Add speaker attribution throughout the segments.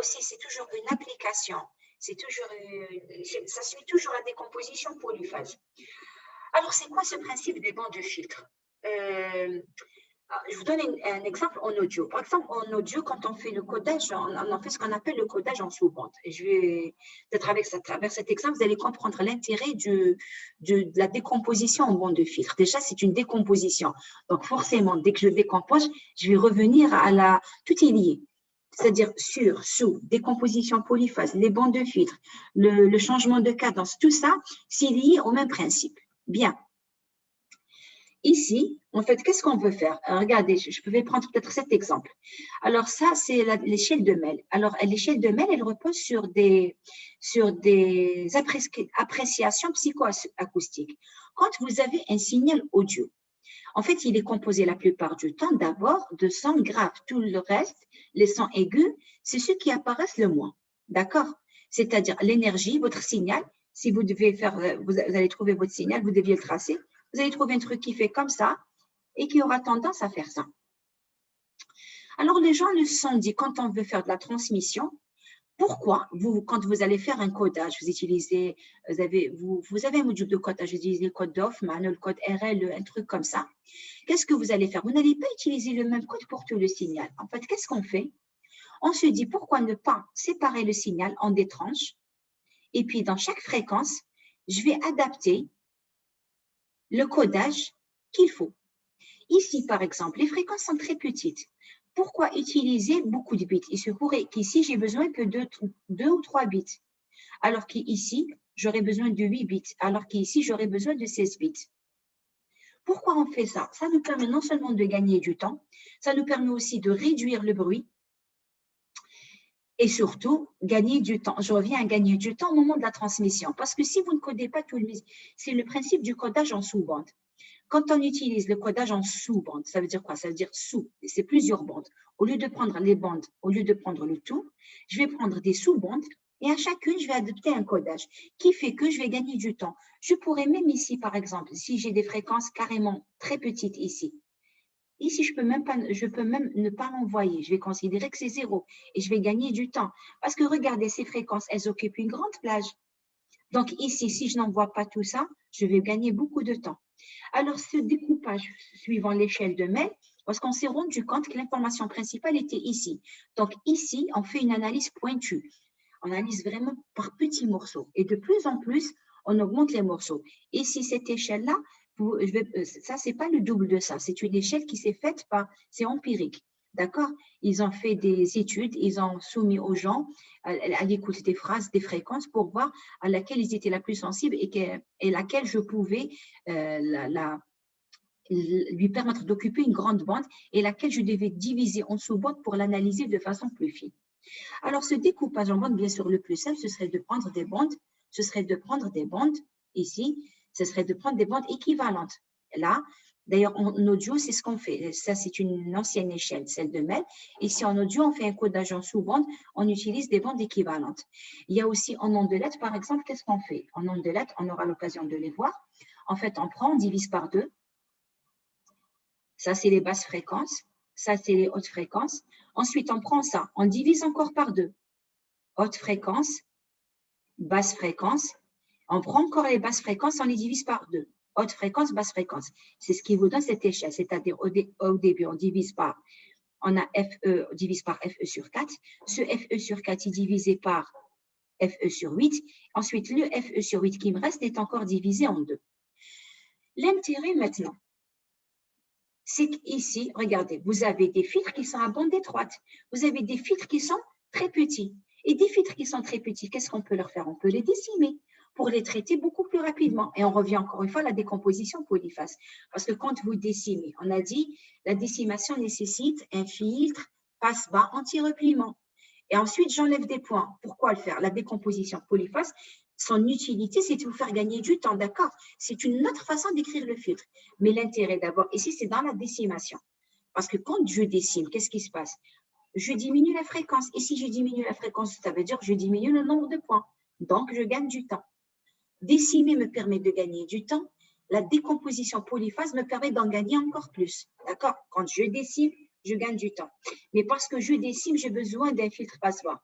Speaker 1: aussi, c'est toujours une application. C'est toujours, ça suit toujours la décomposition polyphase. Alors, c'est quoi ce principe des bandes de filtre? Je vous donne un exemple en audio. Par exemple, en audio, quand on fait le codage, on fait ce qu'on appelle le codage en sous-bande. Et je vais, peut-être à travers cet exemple, vous allez comprendre l'intérêt de la décomposition en bande de filtre. Déjà, c'est une décomposition. Donc, forcément, dès que je décompose, je vais revenir à la… Tout est lié. C'est-à-dire sur, sous, décomposition polyphase, les bandes de filtre, le changement de cadence, tout ça, c'est lié au même principe. Bien. Ici, en fait, qu'est-ce qu'on veut faire? Regardez, je vais prendre peut-être cet exemple. Alors, ça, c'est l'échelle de Mel. Alors, l'échelle de Mel, elle repose sur des appréciations psychoacoustiques. Quand vous avez un signal audio, en fait, il est composé la plupart du temps d'abord de sons graves. Tout le reste, les sons aigus, c'est ceux qui apparaissent le moins. D'accord? C'est-à-dire l'énergie, votre signal. Si vous devez faire, vous allez trouver votre signal, vous deviez le tracer. Vous allez trouver un truc qui fait comme ça et qui aura tendance à faire ça. Alors, les gens le sont dit, quand on veut faire de la transmission, pourquoi quand vous allez faire un codage, vous avez un module de codage, vous utilisez le code d'Hoffman, le code RL, un truc comme ça. Qu'est-ce que vous allez faire? Vous n'allez pas utiliser le même code pour tout le signal. En fait, qu'est-ce qu'on fait? On se dit, pourquoi ne pas séparer le signal en des tranches? Et puis, dans chaque fréquence, je vais adapter le codage qu'il faut. Ici, par exemple, les fréquences sont très petites. Pourquoi utiliser beaucoup de bits? Il se pourrait qu'ici, j'ai besoin que de 2 ou 3 bits, alors qu'ici, j'aurais besoin de 8 bits, alors qu'ici, j'aurais besoin de 16 bits. Pourquoi on fait ça? Ça nous permet non seulement de gagner du temps, ça nous permet aussi de réduire le bruit et surtout, gagner du temps. Je reviens à gagner du temps au moment de la transmission, parce que si vous ne codez pas tout le… C'est le principe du codage en sous-bande. Quand on utilise le codage en sous-bande, ça veut dire quoi? Ça veut dire sous, c'est plusieurs bandes. Au lieu de prendre les bandes, au lieu de prendre le tout, je vais prendre des sous-bandes et à chacune, je vais adopter un codage qui fait que je vais gagner du temps. Je pourrais même ici, par exemple, si j'ai des fréquences carrément très petites ici, je peux même ne pas l'envoyer. Je vais considérer que c'est 0 et je vais gagner du temps. Parce que regardez, ces fréquences, elles occupent une grande plage. Donc ici, si je n'envoie pas tout ça, je vais gagner beaucoup de temps. Alors, ce découpage suivant l'échelle de Mel, parce qu'on s'est rendu compte que l'information principale était ici. Donc, ici, on fait une analyse pointue. On analyse vraiment par petits morceaux. Et de plus en plus, on augmente les morceaux. Et si cette échelle-là, ça, ce n'est pas le double de ça. C'est une échelle qui s'est faite c'est empirique. D'accord? Ils ont fait des études, ils ont soumis aux gens à l'écoute des phrases, des fréquences pour voir à laquelle ils étaient la plus sensibles et laquelle je pouvais lui permettre d'occuper une grande bande et laquelle je devais diviser en sous-bandes pour l'analyser de façon plus fine. Alors, ce découpage en bandes, bien sûr, le plus simple, ce serait de prendre des bandes, ici, ce serait de prendre des bandes équivalentes. Là, d'ailleurs, en audio, c'est ce qu'on fait. Ça, c'est une ancienne échelle, celle de Mel. Ici, en audio, on fait un codage en sous-bande, on utilise des bandes équivalentes. Il y a aussi en ondes par exemple, qu'est-ce qu'on fait? En ondes on aura l'occasion de les voir. En fait, on divise par 2. Ça, c'est les basses fréquences. Ça, c'est les hautes fréquences. Ensuite, on prend ça, on divise encore par 2. Haute fréquence, basse fréquence. On prend encore les basses fréquences, on les divise par 2. Haute fréquence, basse fréquence. C'est ce qui vous donne cette échelle. C'est-à-dire, au début, on a FE divise par FE sur 4. Ce FE sur 4 est divisé par FE sur 8. Ensuite, le FE sur 8 qui me reste est encore divisé en 2. L'intérêt maintenant, c'est qu'ici, regardez, vous avez des filtres qui sont à bande étroite. Vous avez des filtres qui sont très petits. Et des filtres qui sont très petits, qu'est-ce qu'on peut leur faire? On peut les décimer pour les traiter beaucoup plus rapidement. Et on revient encore une fois à la décomposition polyphase. Parce que quand vous décimez, on a dit, la décimation nécessite un filtre passe-bas anti-repliement. Et ensuite, j'enlève des points. Pourquoi le faire? La décomposition polyphase, son utilité, c'est de vous faire gagner du temps, d'accord? C'est une autre façon d'écrire le filtre. Mais l'intérêt d'abord, ici, c'est dans la décimation. Parce que quand je décime, qu'est-ce qui se passe? Je diminue la fréquence. Et si je diminue la fréquence, ça veut dire que je diminue le nombre de points. Donc, je gagne du temps. Décimer me permet de gagner du temps. La décomposition polyphase me permet d'en gagner encore plus. D'accord? Quand je décime, je gagne du temps. Mais parce que je décime, j'ai besoin d'un filtre passe-bas.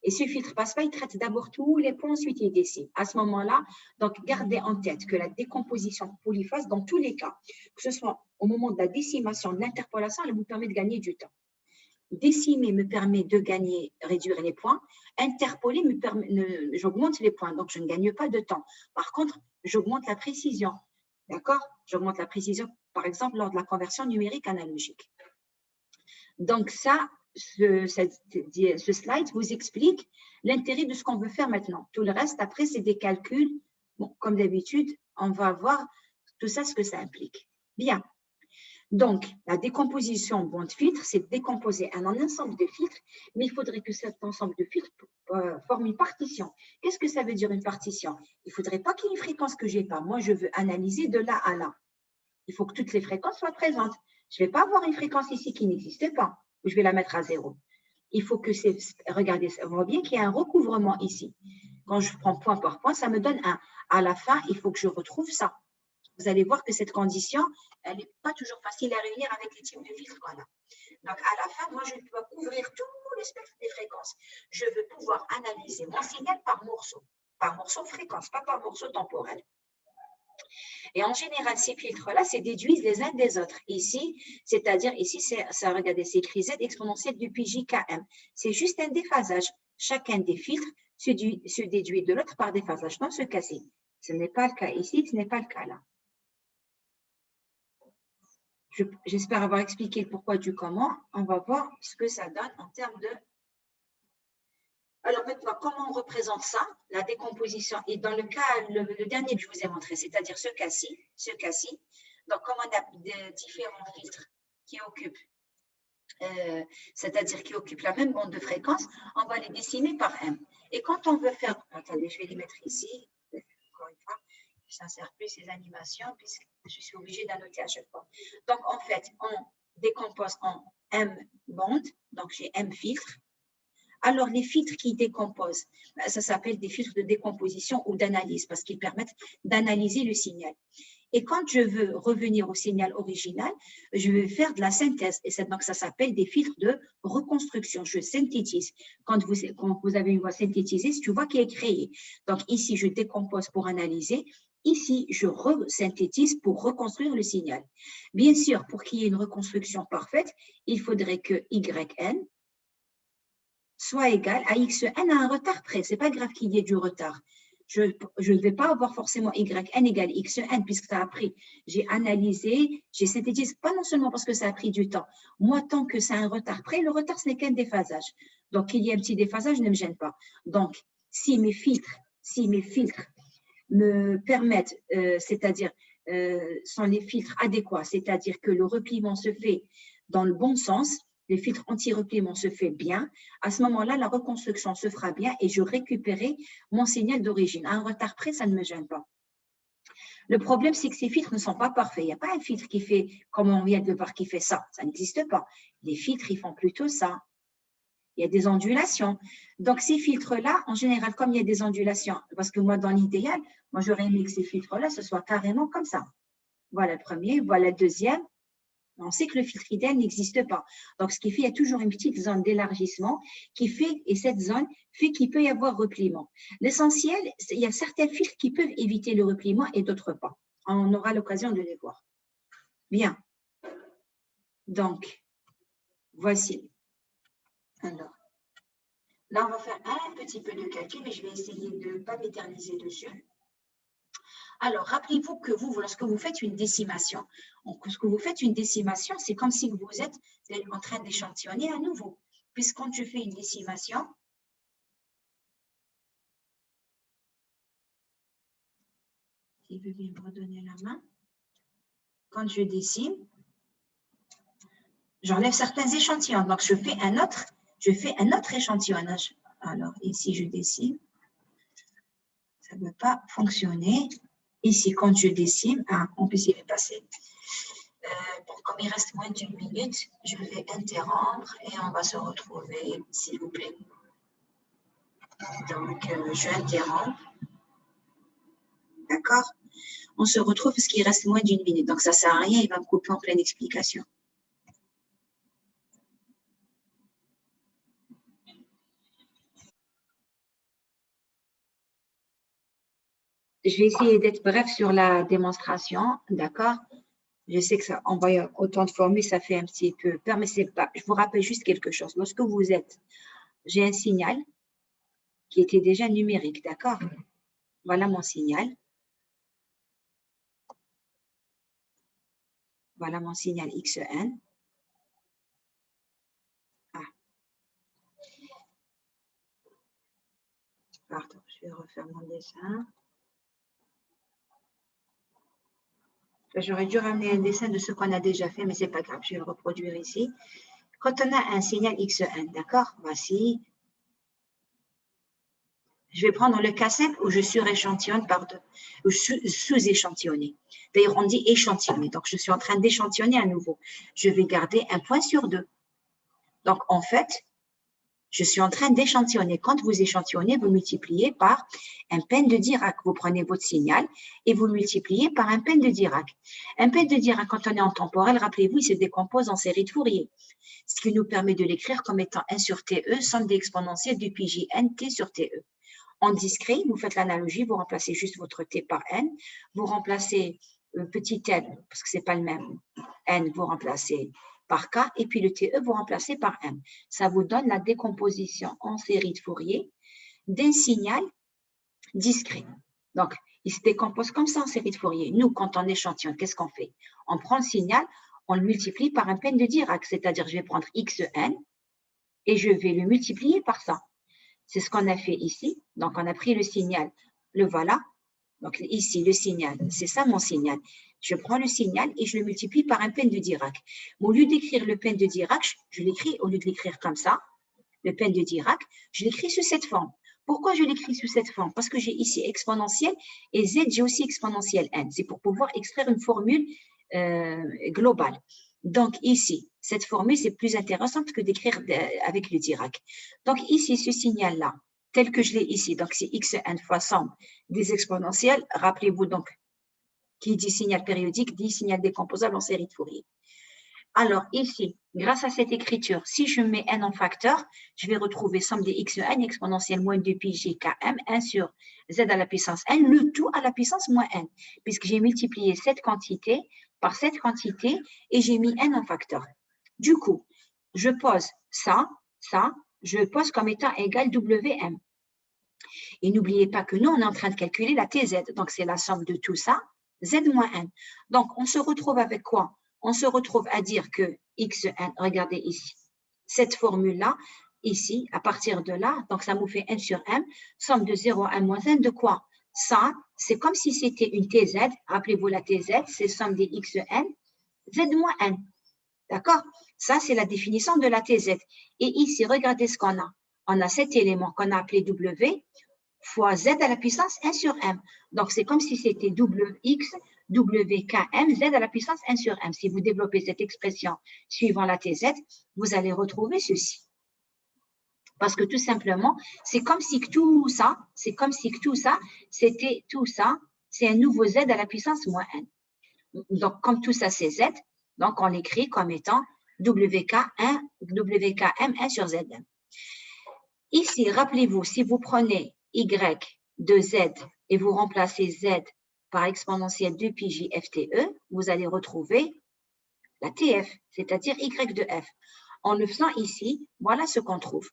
Speaker 1: Et ce filtre passe pas, il traite d'abord tous les points, ensuite il décime. À ce moment-là, donc gardez en tête que la décomposition polyphase, dans tous les cas, que ce soit au moment de la décimation, de l'interpolation, elle vous permet de gagner du temps. Décimer me permet de gagner, réduire les points. Interpoler me permet, j'augmente les points, donc je ne gagne pas de temps. Par contre, j'augmente la précision. D'accord? J'augmente la précision, par exemple, lors de la conversion numérique analogique. Donc ça, ce slide vous explique l'intérêt de ce qu'on veut faire maintenant. Tout le reste, après, c'est des calculs. Bon, comme d'habitude, on va voir tout ça, ce que ça implique. Bien. Donc, la décomposition bond-filtre, c'est décomposer un ensemble de filtres, mais il faudrait que cet ensemble de filtres forme une partition. Qu'est-ce que ça veut dire une partition? Il ne faudrait pas qu'il y ait une fréquence que je n'ai pas. Moi, je veux analyser de là à là. Il faut que toutes les fréquences soient présentes. Je ne vais pas avoir une fréquence ici qui n'existe pas. Je vais la mettre à 0. Il faut que c'est… Regardez, on voit bien qu'il y a un recouvrement ici. Quand je prends point par point, ça me donne 1. À la fin, il faut que je retrouve ça. Vous allez voir que cette condition, elle n'est pas toujours facile à réunir avec les types de filtres qu'on a. Donc, à la fin, moi, je dois couvrir tout le spectre des fréquences. Je veux pouvoir analyser mon signal par morceau fréquence, pas par morceau temporel. Et en général, ces filtres-là se déduisent les uns des autres. Ici, c'est-à-dire, ici, ça, regardez, c'est écrit Z exponentielle du pi JKM. C'est juste un déphasage. Chacun des filtres se déduit de l'autre par déphasage. Dans ce cas-ci, ce n'est pas le cas ici, ce n'est pas le cas là. J'espère avoir expliqué le pourquoi du comment. On va voir ce que ça donne en termes de… Alors maintenant, comment on représente ça, la décomposition? Et dans le cas, le dernier que je vous ai montré, c'est-à-dire ce cas-ci, donc comme on a différents filtres qui occupent, c'est-à-dire qui occupent la même bande de fréquence, on va les décimer par M. Et quand on veut faire… Attendez, je vais les mettre ici, encore une fois. Ça ne sert plus ces animations puisque je suis obligée d'annoter à chaque fois. Donc, en fait, on décompose en M bandes, donc j'ai M filtres. Alors, les filtres qui décomposent, ça s'appelle des filtres de décomposition ou d'analyse parce qu'ils permettent d'analyser le signal. Et quand je veux revenir au signal original, je vais faire de la synthèse. Et donc, ça s'appelle des filtres de reconstruction. Je synthétise. Quand vous avez une voix synthétisée, c'est une voix qui est créée. Donc, ici, je décompose pour analyser. Ici, je resynthétise pour reconstruire le signal. Bien sûr, pour qu'il y ait une reconstruction parfaite, il faudrait que YN soit égal à XN à un retard près. Ce n'est pas grave qu'il y ait du retard. Je ne vais pas avoir forcément YN égale XN puisque ça a pris. J'ai analysé, j'ai synthétisé, pas non seulement parce que ça a pris du temps. Moi, tant que c'est un retard près, le retard, ce n'est qu'un déphasage. Donc, qu'il y ait un petit déphasage ne me gêne pas. Donc, si mes filtres me permettent, c'est-à-dire sont les filtres adéquats, c'est-à-dire que le repliement se fait dans le bon sens, le filtre anti-repliement se fait bien, à ce moment-là, la reconstruction se fera bien et je récupérerai mon signal d'origine. À un retard près, ça ne me gêne pas. Le problème, c'est que ces filtres ne sont pas parfaits. Il n'y a pas un filtre qui fait, comme on vient de voir, qui fait ça. Ça n'existe pas. Les filtres, ils font plutôt ça. Il y a des ondulations. Donc, ces filtres-là, en général, comme il y a des ondulations, parce que moi, dans l'idéal, moi, j'aurais aimé que ces filtres-là, ce soit carrément comme ça. Voilà le premier, voilà le deuxième. On sait que le filtre idéal n'existe pas. Donc, ce qui fait, il y a toujours une petite zone d'élargissement qui fait, et cette zone fait qu'il peut y avoir repliement. L'essentiel, il y a certains filtres qui peuvent éviter le repliement et d'autres pas. On aura l'occasion de les voir. Bien. Donc, voici. Alors, là, on va faire un petit peu de calcul, mais je vais essayer de ne pas m'éterniser dessus. Alors, rappelez-vous que vous, lorsque vous faites une décimation, lorsque vous faites une décimation, c'est comme si vous êtes en train d'échantillonner à nouveau. Puisque quand je fais une décimation, qui veut bien me redonner la main, quand je décime, j'enlève certains échantillons. Donc, je fais un autre échantillonnage. Alors, ici, je décime. Ça ne veut pas fonctionner. Ici, quand je décime, on peut s'y passer. Comme il reste moins d'une minute, je vais interrompre et on va se retrouver, s'il vous plaît. Donc, je interromps. D'accord? On se retrouve parce qu'il reste moins d'une minute. Donc, ça ne sert à rien, il va me couper en pleine explication. Je vais essayer d'être bref sur la démonstration, d'accord? Je sais que ça envoie autant de formules, ça fait un petit peu peur, mais c'est pas. Je vous rappelle juste quelque chose. Lorsque vous êtes, j'ai un signal qui était déjà numérique, d'accord? Voilà mon signal. Voilà mon signal XN. Ah, pardon, je vais refaire mon dessin. J'aurais dû ramener un dessin de ce qu'on a déjà fait, mais c'est pas grave, je vais le reproduire ici. Quand on a un signal XN, d'accord? Voici. Je vais prendre le cas simple où je suréchantillonne par deux, ou sous-échantillonner. D'ailleurs, on dit échantillonner. Donc, je suis en train d'échantillonner à nouveau. Je vais garder un point sur deux. Donc, en fait, je suis en train d'échantillonner. Quand vous échantillonnez, vous multipliez par un peigne de Dirac. Vous prenez votre signal et vous le multipliez par un peigne de Dirac. Un peigne de Dirac, quand on est en temporel, rappelez-vous, il se décompose en série de Fourier, ce qui nous permet de l'écrire comme étant 1 sur TE, somme des exponentielles du pi Jn t sur TE. En discret, vous faites l'analogie, vous remplacez juste votre t par n, vous remplacez petit n, parce que ce n'est pas le même, n, vous remplacez par k, et puis le TE, vous remplacez par m. Ça vous donne la décomposition en série de Fourier d'un signal discret. Donc, il se décompose comme ça en série de Fourier. Nous, quand on échantillonne, qu'est-ce qu'on fait? On prend le signal, on le multiplie par un peigne de Dirac, c'est-à-dire je vais prendre xn et je vais le multiplier par ça. C'est ce qu'on a fait ici. Donc, on a pris le signal, le voilà. Donc, ici, le signal, c'est ça mon signal. Je prends le signal et je le multiplie par un peigne de Dirac. Mais au lieu d'écrire le peigne de Dirac, je l'écris, au lieu de l'écrire comme ça, le peigne de Dirac, je l'écris sous cette forme. Pourquoi je l'écris sous cette forme? Parce que j'ai ici exponentielle et z, j'ai aussi exponentielle n. C'est pour pouvoir extraire une formule globale. Donc, ici, cette formule, c'est plus intéressante que d'écrire avec le Dirac. Donc, ici, ce signal-là, tel que je l'ai ici, donc c'est xn fois somme des exponentielles. Rappelez-vous donc, qui dit signal périodique, dit signal décomposable en série de Fourier. Alors, ici, grâce à cette écriture, si je mets n en facteur, je vais retrouver somme des xn exponentielle moins 2 pi j km 1 sur z à la puissance n, le tout à la puissance moins n, puisque j'ai multiplié cette quantité par cette quantité et j'ai mis n en facteur. Du coup, je pose ça, je pose comme étant égal Wm. Et n'oubliez pas que nous, on est en train de calculer la TZ, donc c'est la somme de tout ça, z moins n. Donc, on se retrouve avec quoi? On se retrouve à dire que xn, regardez ici, cette formule-là, ici, à partir de là, donc ça nous fait n sur m, somme de 0 à 1 moins n de quoi? Ça, c'est comme si c'était une TZ, rappelez-vous la TZ, c'est somme des xn, z moins n. D'accord? Ça, c'est la définition de la TZ. Et ici, regardez ce qu'on a. On a cet élément qu'on a appelé W fois Z à la puissance 1 sur M. Donc, c'est comme si c'était WX, WKM, Z à la puissance 1 sur M. Si vous développez cette expression suivant la TZ, vous allez retrouver ceci. Parce que tout simplement, c'est comme si tout ça, c'était tout ça, c'est un nouveau Z à la puissance moins N. Donc, comme tout ça, c'est Z, donc on l'écrit comme étant WK1, WKM1 sur ZM. Ici, rappelez-vous, si vous prenez Y de Z et vous remplacez Z par exponentielle 2 pi j FTE, vous allez retrouver la TF, c'est-à-dire Y de F. En le faisant ici, voilà ce qu'on trouve.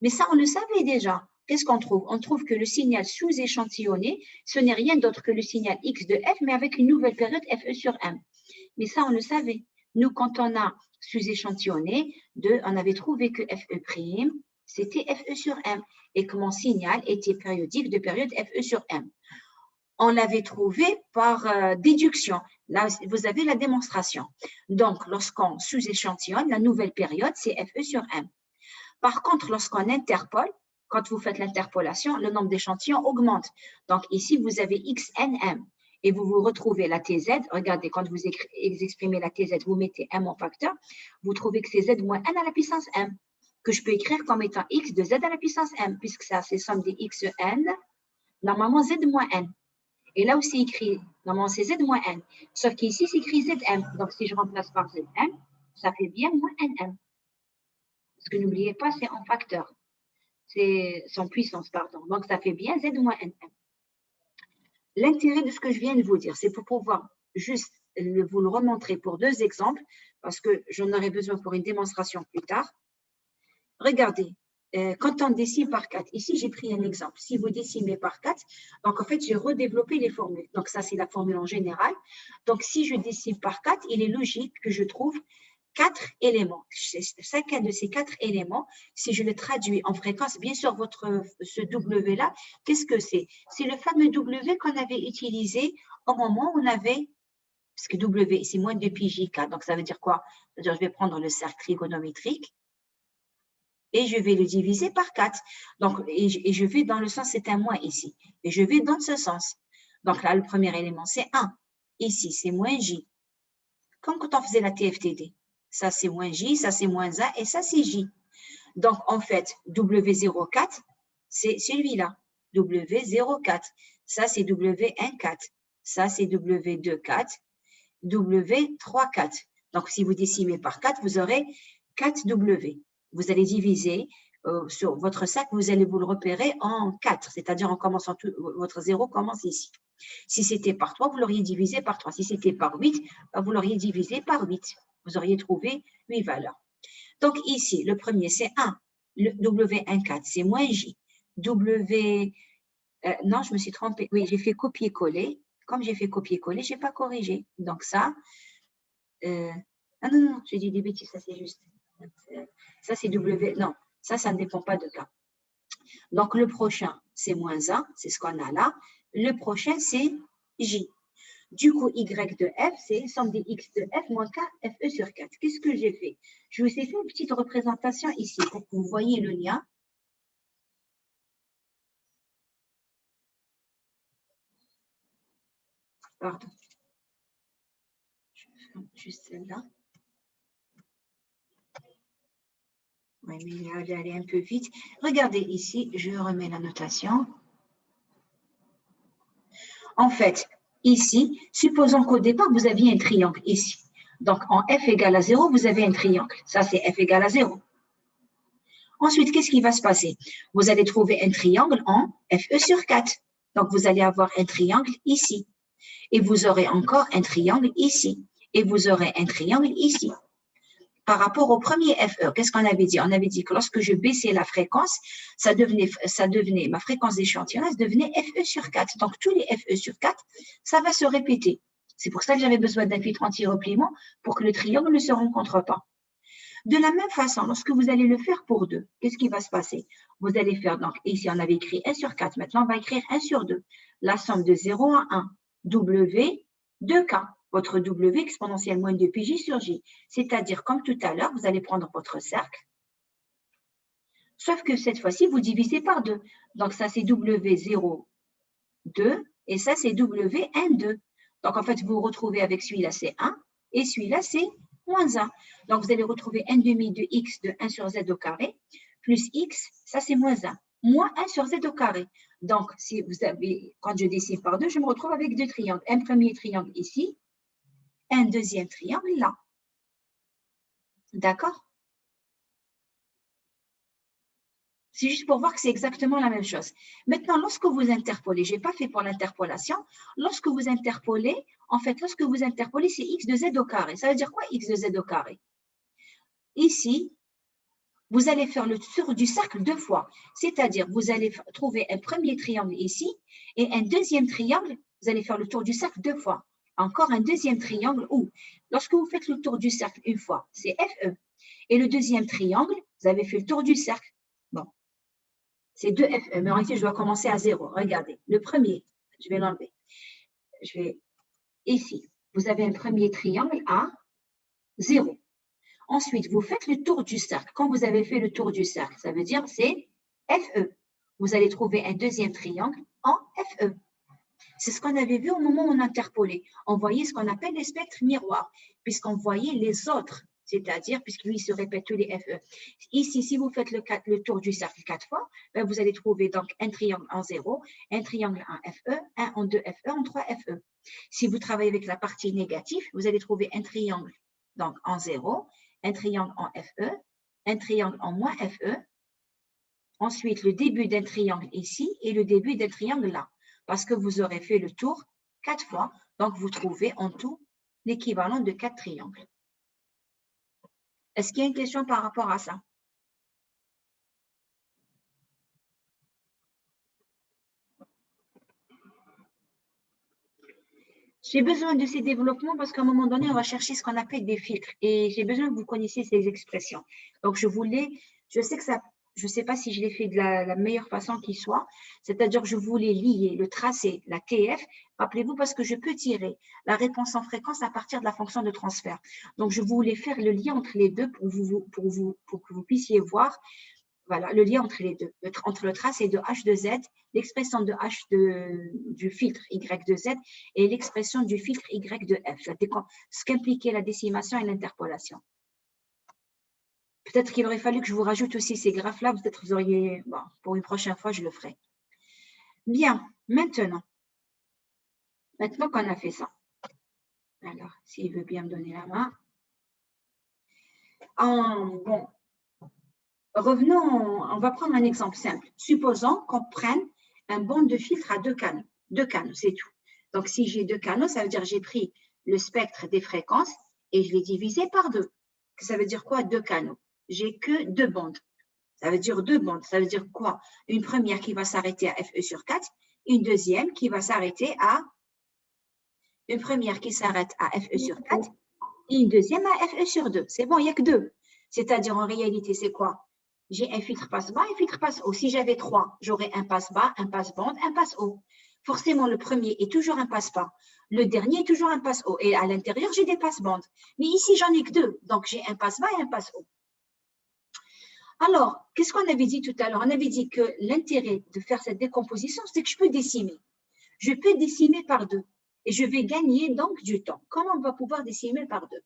Speaker 1: Mais ça, on le savait déjà. Qu'est-ce qu'on trouve? On trouve que le signal sous-échantillonné, ce n'est rien d'autre que le signal X de F, mais avec une nouvelle période FE sur M. Mais ça, on le savait. Nous, quand on a sous-échantillonné, on avait trouvé que FE', c'était FE sur M, et que mon signal était périodique de période FE sur M. On l'avait trouvé par déduction. Là, vous avez la démonstration. Donc, lorsqu'on sous-échantillonne, la nouvelle période, c'est FE sur M. Par contre, lorsqu'on interpole, quand vous faites l'interpolation, le nombre d'échantillons augmente. Donc, ici, vous avez XNM et vous vous retrouvez la TZ. Regardez, quand vous exprimez la TZ, vous mettez M en facteur, vous trouvez que c'est Z moins N à la puissance M, que je peux écrire comme étant X de Z à la puissance M, puisque ça, c'est somme des XN, normalement Z moins N. Et là aussi, écrit, normalement, c'est Z moins N. Sauf qu'ici, c'est écrit ZM. Donc, si je remplace par ZM, ça fait bien moins NM. Parce que n'oubliez pas, c'est en facteur. C'est en puissance, pardon. Donc, ça fait bien Z moins NM. l'intérêt de ce que je viens de vous dire, c'est pour pouvoir juste vous le remontrer pour 2 exemples, parce que j'en aurai besoin pour une démonstration plus tard. Regardez, quand on décime par 4, ici j'ai pris un exemple. Si vous décimez par 4, donc en fait j'ai redéveloppé les formules. Donc ça c'est la formule en général. Donc si je décime par 4, il est logique que je trouve 4 éléments. Chacun de ces 4 éléments, si je le traduis en fréquence, bien sûr ce W là, qu'est-ce que c'est? C'est le fameux W qu'on avait utilisé au moment où on avait, parce que W c'est moins de pi j4, donc ça veut dire quoi? C'est-à-dire je vais prendre le cercle trigonométrique et je vais le diviser par 4. Donc, et je vais dans le sens, c'est un moins ici. Et je vais dans ce sens. Donc là, le premier élément, c'est 1. Ici, c'est moins J. Comme quand on faisait la TFTD. Ça, c'est moins J, ça, c'est moins 1, et ça, c'est J. Donc, en fait, W04, c'est celui-là. W04. Ça, c'est W14. Ça, c'est W24. W34. Donc, si vous décimez par 4, vous aurez 4 W. Vous allez diviser sur votre sac, vous allez vous le repérer en 4, c'est-à-dire en commençant votre 0 commence ici. Si c'était par 3, vous l'auriez divisé par 3. Si c'était par 8, vous l'auriez divisé par 8. Vous auriez trouvé 8 valeurs. Donc ici, le premier, c'est 1. Le W14, c'est moins J. Non, je me suis trompée. Oui, j'ai fait copier-coller. Comme j'ai fait copier-coller, je n'ai pas corrigé. Donc ça, ah non, j'ai dit des bêtises, ça c'est juste. Ça c'est W, non, ça ne dépend pas de K. Donc le prochain, c'est moins 1, c'est ce qu'on a là. Le prochain, c'est J. Du coup, Y de F, c'est somme des X de F moins K, FE sur 4. Qu'est-ce que j'ai fait? Je vous ai fait une petite représentation ici pour que vous voyez le lien. Pardon. Je vais faire juste celle-là. Oui, mais elle va aller un peu vite. Regardez ici, je remets la notation. En fait, ici, supposons qu'au départ, vous aviez un triangle ici. Donc, en f égale à 0, vous avez un triangle. Ça, c'est f égale à 0. Ensuite, qu'est-ce qui va se passer? Vous allez trouver un triangle en FE sur 4. Donc, vous allez avoir un triangle ici. Et vous aurez encore un triangle ici. Et vous aurez un triangle ici. Par rapport au premier FE, qu'est-ce qu'on avait dit? On avait dit que lorsque je baissais la fréquence, ça devenait ma fréquence d'échantillonnage devenait FE sur 4. Donc, tous les FE sur 4, ça va se répéter. C'est pour ça que j'avais besoin d'un filtre anti-repliement pour que le triangle ne se rencontre pas. De la même façon, lorsque vous allez le faire pour 2, qu'est-ce qui va se passer? Vous allez faire, donc ici on avait écrit 1 sur 4, maintenant on va écrire 1 sur 2. La somme de 0 à 1, W, 2K. Votre W exponentielle moins 2 pi J sur J. C'est-à-dire, comme tout à l'heure, vous allez prendre votre cercle, sauf que cette fois-ci, vous divisez par 2. Donc ça, c'est W0, 2, et ça, c'est W1, 2. Donc en fait, vous vous retrouvez avec celui-là, c'est 1, et celui-là, c'est moins 1. Donc vous allez retrouver 1 demi de x de 1 sur z au carré, plus x, ça c'est moins 1, moins 1 sur z au carré. Donc, si vous avez, quand je décime par 2, je me retrouve avec 2 triangles. Un premier triangle ici, un deuxième triangle là. D'accord? C'est juste pour voir que c'est exactement la même chose. Maintenant, lorsque vous interpolez, je n'ai pas fait pour l'interpolation, lorsque vous interpolez, en fait, lorsque vous interpolez, c'est x de z au carré. Ça veut dire quoi, x de z au carré? Ici, vous allez faire le tour du cercle 2 fois. C'est-à-dire, vous allez trouver un premier triangle ici et un deuxième triangle, vous allez faire le tour du cercle 2 fois. Encore un deuxième triangle où, lorsque vous faites le tour du cercle une fois, c'est FE. Et le deuxième triangle, vous avez fait le tour du cercle. Bon, c'est 2 FE. Mais ici, je dois commencer à 0. Regardez, le premier, je vais l'enlever. Je vais ici. Vous avez un premier triangle à 0. Ensuite, vous faites le tour du cercle. Quand vous avez fait le tour du cercle, ça veut dire c'est FE. Vous allez trouver un deuxième triangle en FE. C'est ce qu'on avait vu au moment où on interpolait. On voyait ce qu'on appelle les spectres miroirs, puisqu'on voyait les autres, c'est-à-dire, puisque lui, il se répète tous les FE. Ici, si vous faites le tour du cercle 4 fois, ben vous allez trouver donc un triangle en 0, un triangle en FE, un en 2 FE, en 3 FE. Si vous travaillez avec la partie négative, vous allez trouver un triangle donc en 0, un triangle en FE, un triangle en moins FE, ensuite le début d'un triangle ici et le début d'un triangle là. parce que vous aurez fait le tour 4 fois. Donc, vous trouvez en tout l'équivalent de 4 triangles. Est-ce qu'il y a une question par rapport à ça? J'ai besoin de ces développements parce qu'à un moment donné, on va chercher ce qu'on appelle des filtres. Et j'ai besoin que vous connaissiez ces expressions. Donc, je sais que ça, je ne sais pas si je l'ai fait de la meilleure façon qui soit. C'est-à-dire que je voulais lier le tracé, la TF. Rappelez-vous, parce que je peux tirer la réponse en fréquence à partir de la fonction de transfert. Donc, je voulais faire le lien entre les deux pour que vous puissiez voir. Voilà, le lien entre les deux, entre le tracé de H de Z, l'expression de H du filtre Y de Z et l'expression du filtre Y de F, ce qu'impliquait la décimation et l'interpolation. Peut-être qu'il aurait fallu que je vous rajoute aussi ces graphes-là, peut-être vous auriez, bon, pour une prochaine fois, je le ferai. Bien, maintenant qu'on a fait ça, alors, s'il veut bien me donner la main. Bon, revenons, on va prendre un exemple simple. Supposons qu'on prenne un bande de filtre à 2 canaux. 2 canaux, c'est tout. Donc, si j'ai 2 canaux, ça veut dire que j'ai pris le spectre des fréquences et je l'ai divisé par 2. Ça veut dire quoi, 2 canaux? J'ai que 2 bandes. Ça veut dire 2 bandes. Ça veut dire quoi? Une première qui va s'arrêter à FE sur 4, une deuxième qui va s'arrêter à… Une première qui s'arrête à FE sur 4 et une deuxième à FE sur 2. C'est bon, il n'y a que 2. C'est-à-dire, en réalité, c'est quoi? J'ai un filtre passe-bas et un filtre passe-haut. Si j'avais 3, j'aurais un passe-bas, un passe-bande, un passe-haut. Forcément, le premier est toujours un passe-bas. Le dernier est toujours un passe-haut. Et à l'intérieur, j'ai des passe-bandes. Mais ici, j'en ai que 2. Donc, j'ai un passe-bas et un passe-haut. Alors, qu'est-ce qu'on avait dit tout à l'heure? On avait dit que l'intérêt de faire cette décomposition, c'est que je peux décimer. Je peux décimer par 2. Et je vais gagner donc du temps. Comment on va pouvoir décimer par 2?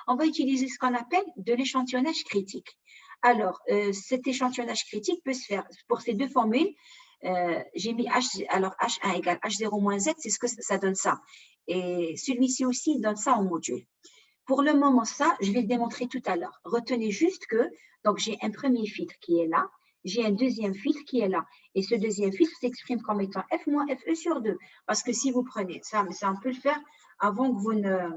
Speaker 1: On va utiliser ce qu'on appelle de l'échantillonnage critique. Alors, cet échantillonnage critique peut se faire pour ces deux formules. J'ai mis H, alors H1 égale H0 moins Z, c'est ce que ça donne ça. Et celui-ci aussi donne ça en module. Pour le moment, ça, je vais le démontrer tout à l'heure. Retenez juste que, donc j'ai un premier filtre qui est là, j'ai un deuxième filtre qui est là. Et ce deuxième filtre s'exprime comme étant F moins FE sur 2. Parce que si vous prenez ça, mais ça on peut le faire avant que vous ne…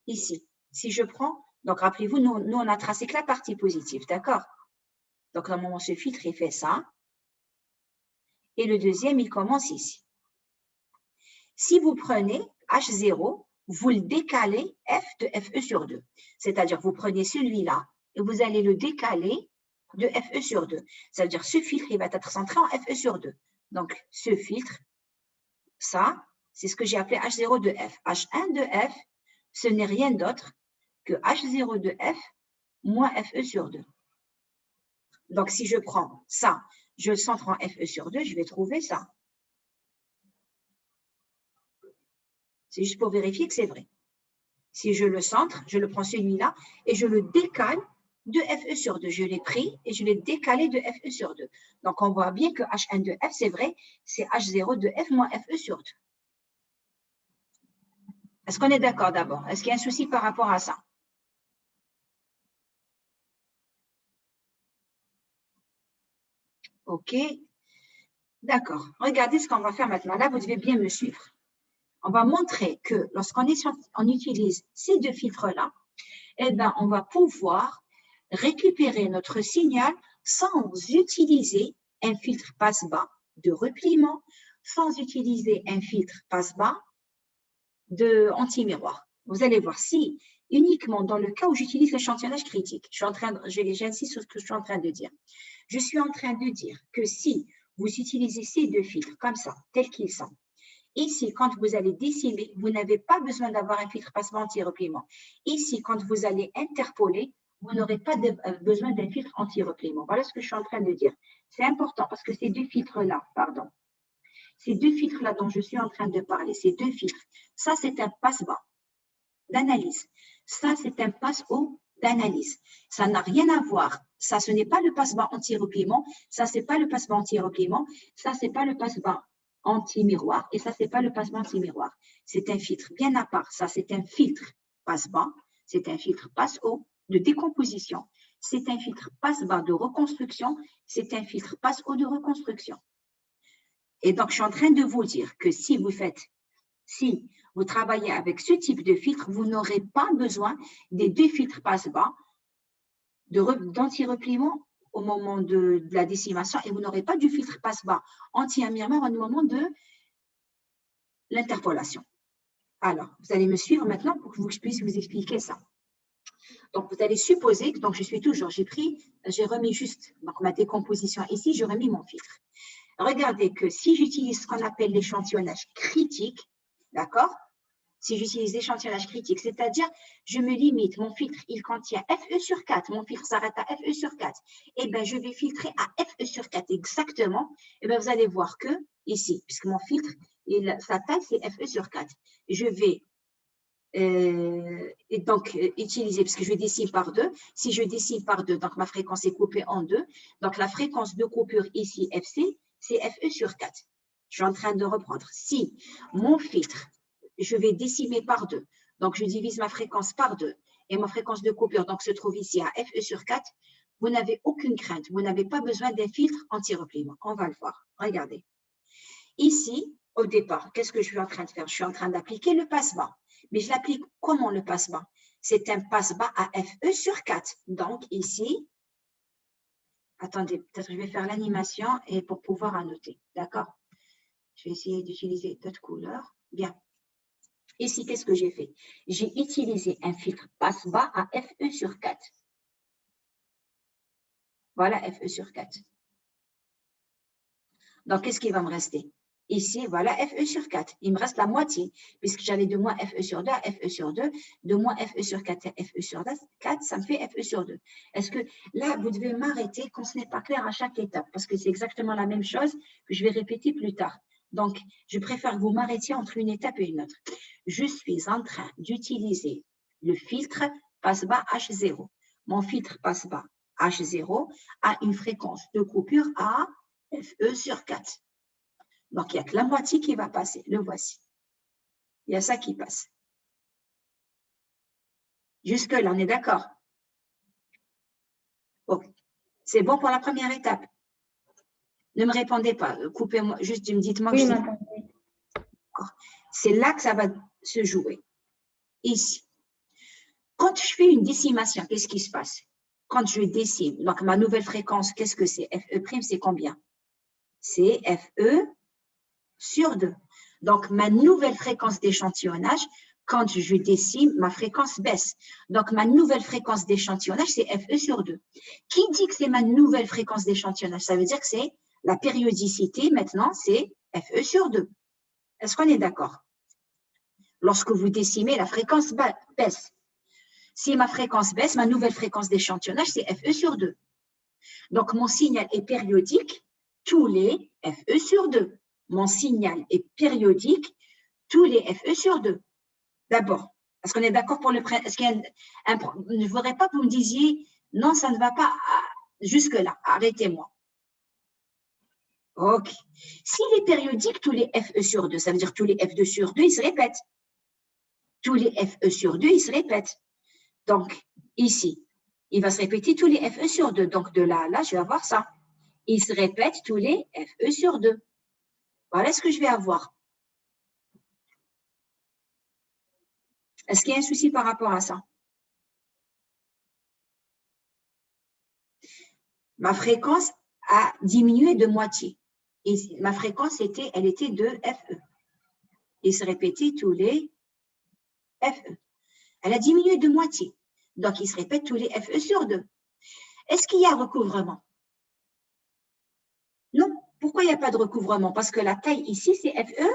Speaker 1: Ici, si je prends, donc rappelez-vous, nous on a tracé que la partie positive, d'accord? Donc normalement, ce filtre, il fait ça. Et le deuxième, il commence ici. Si vous prenez H0, vous le décalez F de FE sur 2. C'est-à-dire, vous prenez celui-là et vous allez le décaler de FE sur 2. Ça veut dire ce filtre, il va être centré en FE sur 2. Donc, ce filtre, ça, c'est ce que j'ai appelé H0 de F. H1 de F, ce n'est rien d'autre que H0 de F moins FE sur 2. Donc, si je prends ça, je le centre en FE sur 2, je vais trouver ça. C'est juste pour vérifier que c'est vrai. Si je le centre, je le prends celui-là et je le décale de FE sur 2. Je l'ai pris et je l'ai décalé de FE sur 2. Donc, on voit bien que H1 de F, c'est vrai, c'est H0 de F moins FE sur 2. Est-ce qu'on est d'accord d'abord? Est-ce qu'il y a un souci par rapport à ça? OK. D'accord. Regardez ce qu'on va faire maintenant. Là, vous devez bien me suivre. On va montrer que lorsqu'on utilise ces deux filtres-là, eh ben, on va pouvoir récupérer notre signal sans utiliser un filtre passe-bas de repliement, sans utiliser un filtre passe-bas de anti-miroir. Vous allez voir, si uniquement dans le cas où j'utilise l'échantillonnage critique, j'insiste sur ce que je suis en train de dire. Je suis en train de dire que si vous utilisez ces deux filtres comme ça, tels qu'ils sont, ici, quand vous allez décimer, vous n'avez pas besoin d'avoir un filtre passe-bas anti-repliement. Ici, quand vous allez interpoler, vous n'aurez pas besoin d'un filtre anti-repliement. Voilà ce que je suis en train de dire. C'est important parce que ces deux filtres-là, ces deux filtres-là dont je suis en train de parler, ces deux filtres, ça, c'est un passe-bas d'analyse. Ça, c'est un passe-haut d'analyse. Ça n'a rien à voir. Ça, ce n'est pas le passe-bas anti-repliement. Ça, c'est pas le passe-bas anti-repliement. Ça, c'est pas le passe-bas anti-miroir. Et ça, c'est pas le passe-bas anti-miroir. C'est un filtre bien à part. Ça, c'est un filtre passe-bas. C'est un filtre passe-haut de décomposition. C'est un filtre passe-bas de reconstruction. C'est un filtre passe-haut de reconstruction. Et donc, je suis en train de vous dire que si vous travaillez avec ce type de filtre, vous n'aurez pas besoin des 2 filtres passe-bas d'anti-repliement au moment de la décimation et vous n'aurez pas du filtre passe-bas anti-amirement au moment de l'interpolation. Alors, vous allez me suivre maintenant pour que je puisse vous expliquer ça. Donc, vous allez supposer que, donc je suis toujours, j'ai remis juste donc, ma décomposition ici, j'ai remis mon filtre. Regardez que si j'utilise ce qu'on appelle l'échantillonnage critique, d'accord? Si j'utilise l'échantillonnage critique, c'est-à-dire je me limite, mon filtre, il contient Fe sur 4, mon filtre s'arrête à Fe sur 4, et bien je vais filtrer à Fe sur 4 exactement, et bien vous allez voir que ici, puisque mon filtre, sa taille c'est Fe sur 4, je vais et donc utiliser, parce que je décime par 2, si je décime par 2, donc ma fréquence est coupée en 2, donc la fréquence de coupure ici, FC, c'est Fe sur 4. Je suis en train de reprendre. Si mon filtre, je vais décimer par 2, donc je divise ma fréquence par 2, et ma fréquence de coupure donc, se trouve ici à Fe sur 4, vous n'avez aucune crainte, vous n'avez pas besoin d'un filtre anti-repliement. On va le voir. Regardez. Ici, au départ, qu'est-ce que je suis en train de faire? Je suis en train d'appliquer le passe-bas. Mais je l'applique comment le passe-bas? C'est un passe-bas à Fe sur 4. Donc ici, attendez, peut-être que je vais faire l'animation et pour pouvoir annoter. D'accord? Je vais essayer d'utiliser d'autres couleurs. Bien. Ici, qu'est-ce que j'ai fait? J'ai utilisé un filtre passe-bas à Fe sur 4. Voilà Fe sur 4. Donc, qu'est-ce qui va me rester? Ici, voilà Fe sur 4. Il me reste la moitié, puisque j'avais de moins Fe sur 2 à Fe sur 2, de moins Fe sur 4 à Fe sur 4, ça me fait Fe sur 2. Est-ce que là, vous devez m'arrêter quand ce n'est pas clair à chaque étape, parce que c'est exactement la même chose que je vais répéter plus tard. Donc, je préfère que vous m'arrêtiez entre une étape et une autre. Je suis en train d'utiliser le filtre passe-bas H0. Mon filtre passe-bas H0 a une fréquence de coupure à Fe sur 4. Donc, il n'y a que la moitié qui va passer. Le voici. Il y a ça qui passe. Jusque-là, on est d'accord? Ok. C'est bon pour la première étape. Ne me répondez pas. Coupez-moi. Juste, dites-moi que
Speaker 2: oui,
Speaker 1: je... C'est là que ça va se jouer. Ici. Quand je fais une décimation, qu'est-ce qui se passe? Quand je décime, donc ma nouvelle fréquence, qu'est-ce que c'est? Fe', c'est combien? C'est Fe sur 2. Donc, ma nouvelle fréquence d'échantillonnage, quand je décime, ma fréquence baisse. Donc, ma nouvelle fréquence d'échantillonnage, c'est Fe sur 2. Qui dit que c'est ma nouvelle fréquence d'échantillonnage? Ça veut dire que c'est la périodicité, maintenant, c'est Fe sur 2. Est-ce qu'on est d'accord? Lorsque vous décimez, la fréquence baisse. Si ma fréquence baisse, ma nouvelle fréquence d'échantillonnage, c'est Fe sur 2. Donc, mon signal est périodique tous les Fe sur 2. Mon signal est périodique tous les Fe sur 2. D'abord, est-ce qu'on est d'accord pour le principe? Je ne voudrais pas que vous me disiez non, ça ne va pas jusque-là. Arrêtez-moi. OK. S'il est périodique tous les Fe sur 2, ça veut dire tous les F2 sur 2, ils se répètent. Tous les Fe sur 2, ils se répètent. Donc, ici, il va se répéter tous les Fe sur 2. Donc, de là à là, je vais avoir ça. Il se répète tous les Fe sur 2. Voilà ce que je vais avoir. Est-ce qu'il y a un souci par rapport à ça? Ma fréquence a diminué de moitié. Et ma fréquence, elle était de Fe. Il se répétait tous les Fe. Elle a diminué de moitié. Donc, il se répète tous les Fe sur 2. Est-ce qu'il y a recouvrement? Non. Pourquoi il n'y a pas de recouvrement? Parce que la taille ici, c'est Fe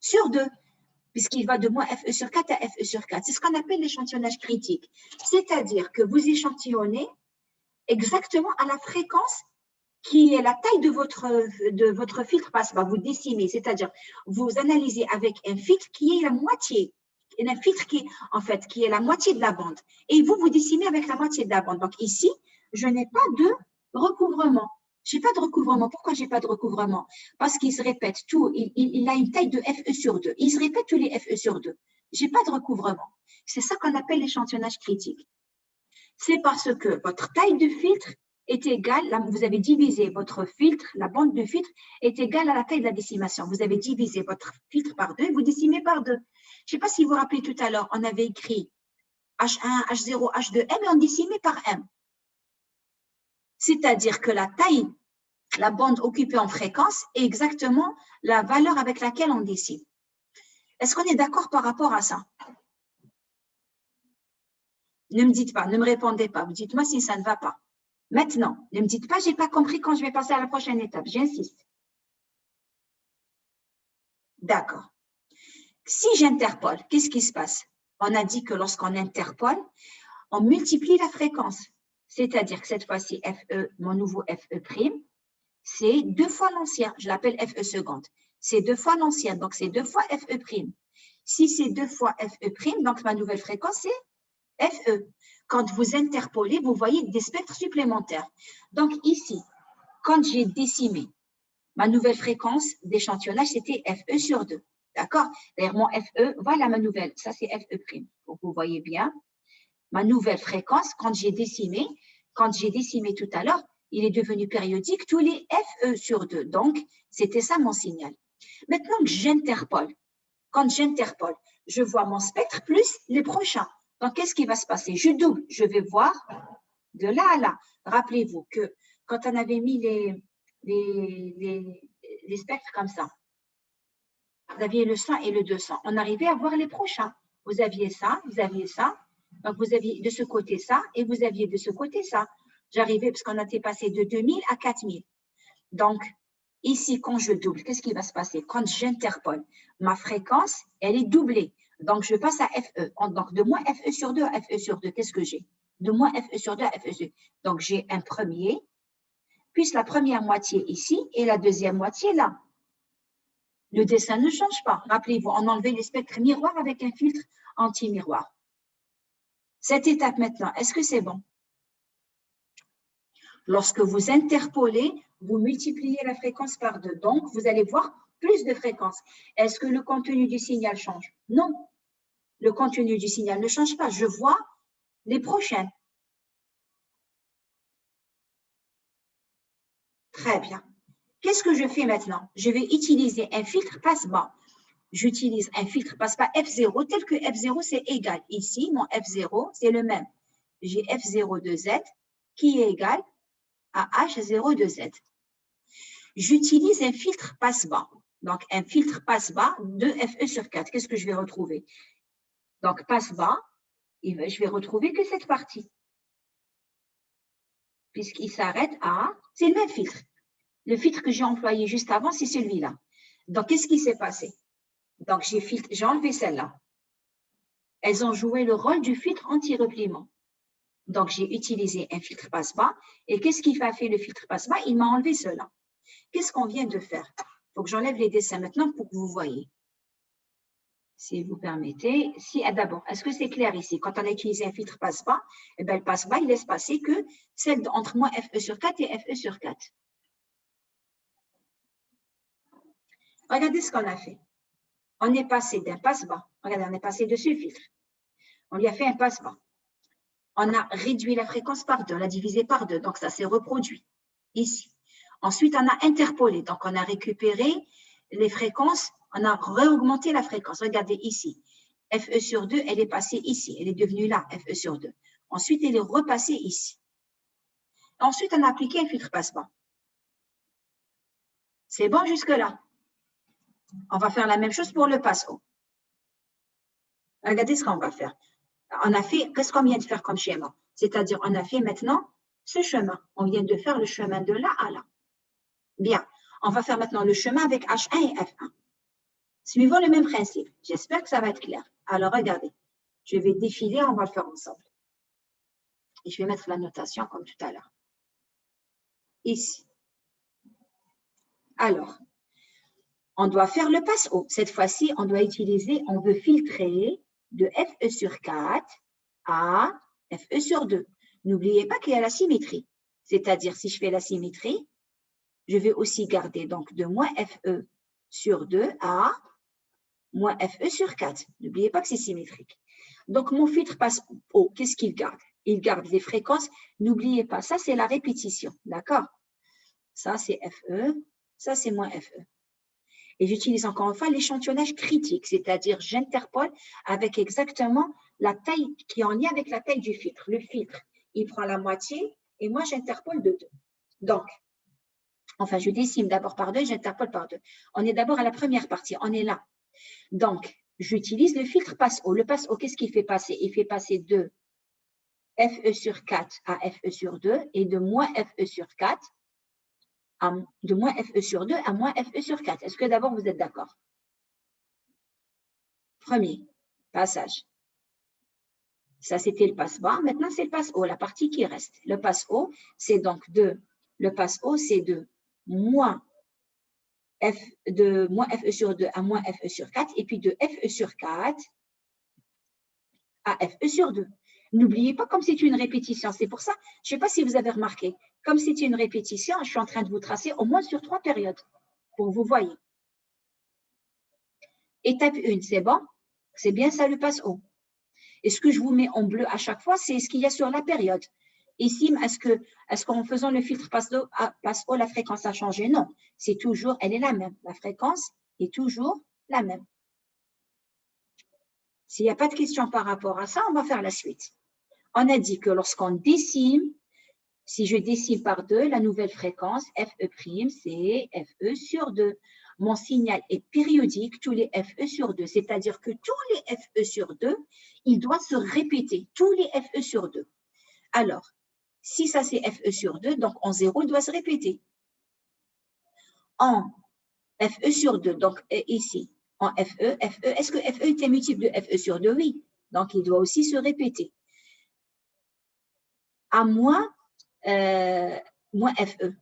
Speaker 1: sur 2, puisqu'il va de moins Fe sur 4 à Fe sur 4. C'est ce qu'on appelle l'échantillonnage critique. C'est-à-dire que vous échantillonnez exactement à la fréquence qui est la taille de votre filtre passe-bas. Vous décimez, c'est-à-dire vous analysez avec un filtre qui est la moitié, un filtre qui est la moitié de la bande. Et vous décimez avec la moitié de la bande. Donc ici, je n'ai pas de recouvrement. Je n'ai pas de recouvrement. Pourquoi je n'ai pas de recouvrement? Parce qu'il se répète tout. Il a une taille de Fe sur 2. Il se répète tous les Fe sur 2. Je n'ai pas de recouvrement. C'est ça qu'on appelle l'échantillonnage critique. C'est parce que votre taille de filtre est égale, là, vous avez divisé votre filtre, la bande de filtre est égale à la taille de la décimation. Vous avez divisé votre filtre par 2 et vous décimez par 2. Je ne sais pas si vous vous rappelez tout à l'heure, on avait écrit H1, H0, H2, M et on décimait par M. C'est-à-dire que la taille, la bande occupée en fréquence est exactement la valeur avec laquelle on décime. Est-ce qu'on est d'accord par rapport à ça? Ne me dites pas, ne me répondez pas. Vous dites-moi si ça ne va pas. Maintenant, ne me dites pas, je n'ai pas compris quand je vais passer à la prochaine étape. J'insiste. D'accord. Si j'interpole, qu'est-ce qui se passe? On a dit que lorsqu'on interpole, on multiplie la fréquence. C'est-à-dire que cette fois-ci, FE, mon nouveau FE', c'est 2 fois l'ancien. Je l'appelle FE seconde. C'est 2 fois l'ancien, donc c'est 2 fois FE'. Si c'est 2 fois FE', donc ma nouvelle fréquence, c'est FE. Quand vous interpolez, vous voyez des spectres supplémentaires. Donc ici, quand j'ai décimé, ma nouvelle fréquence d'échantillonnage, c'était FE sur 2. D'accord? D'ailleurs, mon FE, voilà ma nouvelle. Ça, c'est FE'. Donc, vous voyez bien, ma nouvelle fréquence, quand j'ai décimé tout à l'heure, il est devenu périodique tous les FE sur 2. Donc, c'était ça mon signal. Maintenant que j'interpole, quand j'interpole, je vois mon spectre plus les prochains. Donc, qu'est-ce qui va se passer? Je double, je vais voir de là à là. Rappelez-vous que quand on avait mis les spectres comme ça, vous aviez le 100 et le 200. On arrivait à voir les prochains. Vous aviez ça, vous aviez ça. Donc, vous aviez de ce côté ça et vous aviez de ce côté ça. J'arrivais parce qu'on était passé de 2000 à 4000. Donc, ici, quand je double, qu'est-ce qui va se passer? Quand j'interpole, ma fréquence, elle est doublée. Donc, je passe à FE. Donc, de moins FE sur 2 à FE sur 2, qu'est-ce que j'ai? De moins FE sur 2 à FE sur 2. Donc, j'ai un premier, puis la première moitié ici et la deuxième moitié là. Le dessin ne change pas. Rappelez-vous, on enlevait les spectres miroirs avec un filtre anti-miroir. Cette étape maintenant, est-ce que c'est bon? Lorsque vous interpolez, vous multipliez la fréquence par 2. Donc, vous allez voir plus de fréquences. Est-ce que le contenu du signal change? Non. Le contenu du signal ne change pas. Je vois les prochaines. Très bien. Qu'est-ce que je fais maintenant? Je vais utiliser un filtre passe-bas. J'utilise un filtre passe-bas F0 tel que F0 c'est égal. Ici, mon F0 c'est le même. J'ai F0 de Z qui est égal à H0 de Z. J'utilise un filtre passe-bas. Donc, un filtre passe-bas de FE sur 4. Qu'est-ce que je vais retrouver? Donc, passe-bas, je vais retrouver que cette partie. Puisqu'il s'arrête à… C'est le même filtre. Le filtre que j'ai employé juste avant, c'est celui-là. Donc, qu'est-ce qui s'est passé? Donc, j'ai enlevé celle-là. Elles ont joué le rôle du filtre anti-repliement. Donc, j'ai utilisé un filtre passe-bas. Et qu'est-ce qui a fait le filtre passe-bas? Il m'a enlevé cela. Qu'est-ce qu'on vient de faire? Il faut que j'enlève les dessins maintenant pour que vous voyez. Si vous permettez. D'abord, est-ce que c'est clair ici? Quand on a utilisé un filtre passe-bas, eh bien, le passe-bas, il laisse passer que celle entre moins FE sur 4 et FE sur 4. Regardez ce qu'on a fait. On est passé d'un passe-bas. Regardez, on est passé de ce filtre. On lui a fait un passe-bas. On a réduit la fréquence par 2, on l'a divisé par 2, donc ça s'est reproduit ici. Ensuite, on a interpolé, donc on a récupéré les fréquences, on a réaugmenté la fréquence. Regardez ici, FE sur 2, elle est passée ici, elle est devenue là, FE sur 2. Ensuite, elle est repassée ici. Ensuite, on a appliqué un filtre passe-bas. C'est bon jusque-là? On va faire la même chose pour le passe-haut. Regardez ce qu'on va faire. On a fait, qu'est-ce qu'on vient de faire comme schéma? C'est-à-dire, on a fait maintenant ce chemin. On vient de faire le chemin de là à là. Bien, on va faire maintenant le chemin avec H1 et F1. Suivant le même principe. J'espère que ça va être clair. Alors, regardez. Je vais défiler, on va le faire ensemble. Et je vais mettre la notation comme tout à l'heure. Ici. Alors, on doit faire le passe-haut. Cette fois-ci, on doit utiliser, on veut filtrer de FE sur 4 à FE sur 2. N'oubliez pas qu'il y a la symétrie. C'est-à-dire, si je fais la symétrie, je vais aussi garder donc de moins FE sur 2 à moins FE sur 4. N'oubliez pas que c'est symétrique. Donc, mon filtre passe haut, qu'est-ce qu'il garde? Il garde les fréquences. N'oubliez pas, ça, c'est la répétition. D'accord? Ça, c'est FE. Ça, c'est moins FE. Et j'utilise encore une fois l'échantillonnage critique, c'est-à-dire j'interpole avec exactement la taille qui est en lien avec la taille du filtre. Le filtre, il prend la moitié et moi, j'interpole de 2. Donc, enfin, je décime d'abord par 2 et j'interpole par 2. On est d'abord à la première partie, on est là. Donc, j'utilise le filtre passe-haut. Le passe-haut, qu'est-ce qu'il fait passer? Il fait passer de FE sur 4 à FE sur 2 et de moins FE sur 4 de moins FE sur 2 à moins FE sur 4. Est-ce que d'abord vous êtes d'accord? Premier passage. Ça, c'était le passe-bas. Maintenant, c'est le passe-haut, la partie qui reste. Le passe-haut, c'est donc le passe-haut, c'est de moins FE sur 2 à moins FE sur 4 et puis de FE sur 4 à FE sur 2. N'oubliez pas, comme c'est une répétition, c'est pour ça, je ne sais pas si vous avez remarqué, comme c'est une répétition, je suis en train de vous tracer au moins sur 3 périodes pour que vous voyez. Étape 1, c'est bon? C'est bien ça le passe-haut. Et ce que je vous mets en bleu à chaque fois, c'est ce qu'il y a sur la période. Ici, est-ce qu'en faisant le filtre passe-haut, la fréquence a changé? Non, c'est toujours, elle est la même. La fréquence est toujours la même. S'il n'y a pas de question par rapport à ça, on va faire la suite. On a dit que lorsqu'on décime, si je décime par 2, la nouvelle fréquence, FE', c'est FE sur 2. Mon signal est périodique, tous les FE sur 2, c'est-à-dire que tous les FE sur 2, il doit se répéter, tous les FE sur 2. Alors, si ça c'est FE sur 2, donc en 0, il doit se répéter. En FE sur 2, donc ici, en FE, est-ce que FE était multiple de FE sur 2? Oui, donc il doit aussi se répéter. À moins FE.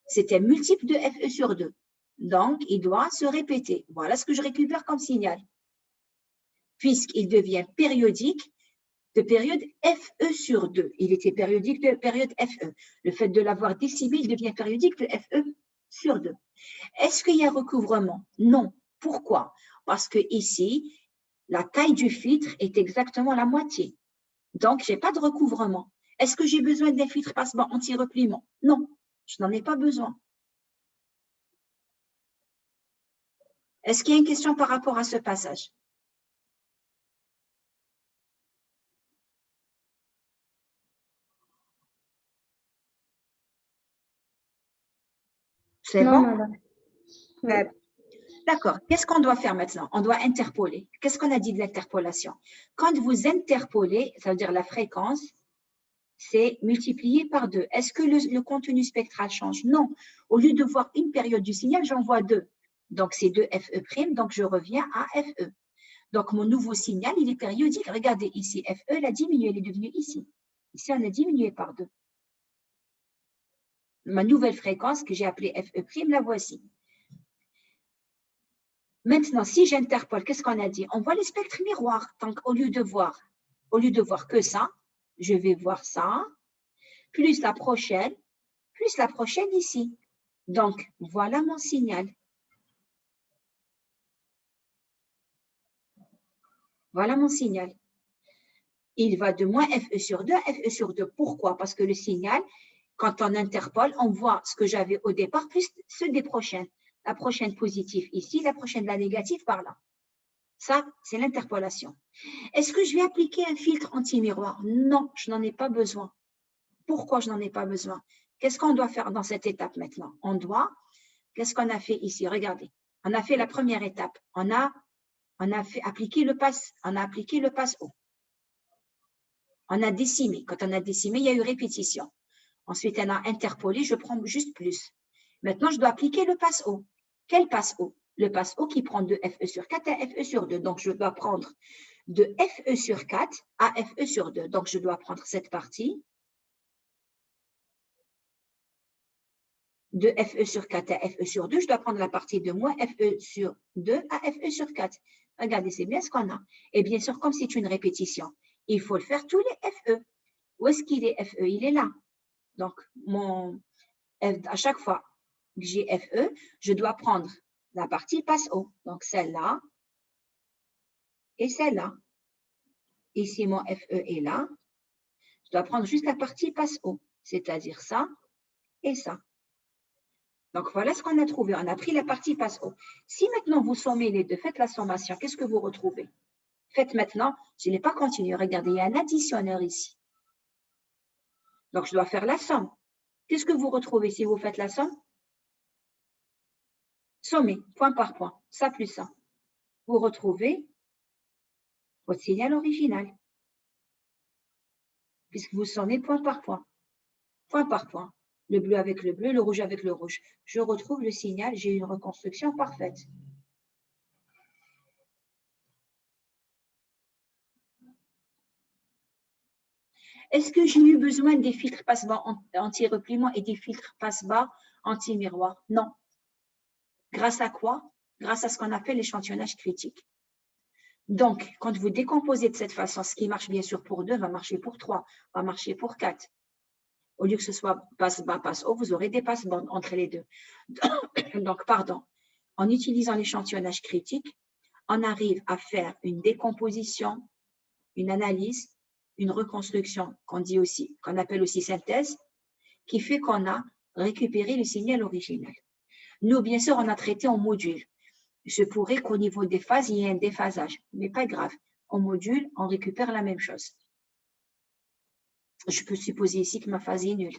Speaker 1: C'était multiple de FE sur 2. Donc, il doit se répéter. Voilà ce que je récupère comme signal. Puisqu'il devient périodique de période FE sur 2. Il était périodique de période FE. Le fait de l'avoir décimé, il devient périodique de FE sur 2. Est-ce qu'il y a recouvrement? Non. Pourquoi? Parce que ici, la taille du filtre est exactement la moitié. Donc, je n'ai pas de recouvrement. Est-ce que j'ai besoin d'un filtre passe-bas anti-repliement? Non, je n'en ai pas besoin. Est-ce qu'il y a une question par rapport à ce passage? C'est bon?
Speaker 2: Madame. Oui.
Speaker 1: D'accord. Qu'est-ce qu'on doit faire maintenant? On doit interpoler. Qu'est-ce qu'on a dit de l'interpolation? Quand vous interpolez, ça veut dire la fréquence, c'est multiplié par 2. Est-ce que le contenu spectral change? Non. Au lieu de voir une période du signal, j'en vois 2. Donc, c'est 2 FE', donc je reviens à FE. Donc, mon nouveau signal, il est périodique. Regardez ici, FE, il a diminué, il est devenu ici. Ici, on a diminué par 2. Ma nouvelle fréquence que j'ai appelée FE', la voici. Maintenant, si j'interpole, qu'est-ce qu'on a dit? On voit les spectres miroirs. Donc, au lieu de voir que ça, je vais voir ça, plus la prochaine ici. Donc, voilà mon signal. Voilà mon signal. Il va de moins FE sur 2 à FE sur 2. Pourquoi? Parce que le signal, quand on interpole, on voit ce que j'avais au départ, plus ceux des prochaines. La prochaine positive ici, la prochaine la négative par là. Ça, c'est l'interpolation. Est-ce que je vais appliquer un filtre anti-miroir? Non, je n'en ai pas besoin. Pourquoi je n'en ai pas besoin? Qu'est-ce qu'on doit faire dans cette étape maintenant? Qu'est-ce qu'on a fait ici? Regardez, on a fait la première étape. On a appliqué le passe-haut. On a décimé. Quand on a décimé, il y a eu répétition. Ensuite, on a interpolé, je prends juste plus. Maintenant, je dois appliquer le passe-haut. Quel passe-haut? Le passe-haut qui prend de FE sur 4 à FE sur 2. Donc, je dois prendre de FE sur 4 à FE sur 2. Donc, je dois prendre cette partie de FE sur 4 à FE sur 2. Je dois prendre la partie de moins FE sur 2 à FE sur 4. Regardez, c'est bien ce qu'on a. Et bien sûr, comme c'est une répétition, il faut le faire tous les FE. Où est-ce qu'il est FE? Il est là. Donc, à chaque fois que j'ai FE, je dois prendre la partie passe-haut. Donc, celle-là et celle-là. Ici, mon FE est là. dois prendre juste la partie passe haut, c'est-à-dire ça et ça. Donc, voilà ce qu'on a trouvé. On a pris la partie passe haut. Si maintenant vous sommez les deux, faites la sommation, qu'est-ce que vous retrouvez? Faites maintenant, je n'ai pas continué. Regardez, il y a un additionneur ici. Donc, je dois faire la somme. Qu'est-ce que vous retrouvez si vous faites la somme? Sommer, point par point, ça plus ça. Vous retrouvez votre signal original. Puisque vous sommez point par point. Point par point. Le bleu avec le bleu, le rouge avec le rouge. Je retrouve le signal, j'ai une reconstruction parfaite. Est-ce que j'ai eu besoin des filtres passe-bas anti-repliement et des filtres passe-bas anti-miroir? Non. Grâce à quoi? Grâce à ce qu'on appelle l'échantillonnage critique. Donc, quand vous décomposez de cette façon, ce qui marche bien sûr pour 2 va marcher pour 3, va marcher pour 4. Au lieu que ce soit passe-bas, passe-haut, vous aurez des passe-bas entre les deux. Donc, pardon, en utilisant l'échantillonnage critique, on arrive à faire une décomposition, une analyse, une reconstruction qu'on appelle aussi synthèse, qui fait qu'on a récupéré le signal original. Nous, bien sûr, on a traité en module. Je pourrais qu'au niveau des phases, il y ait un déphasage, mais pas grave. En module, on récupère la même chose. Je peux supposer ici que ma phase est nulle.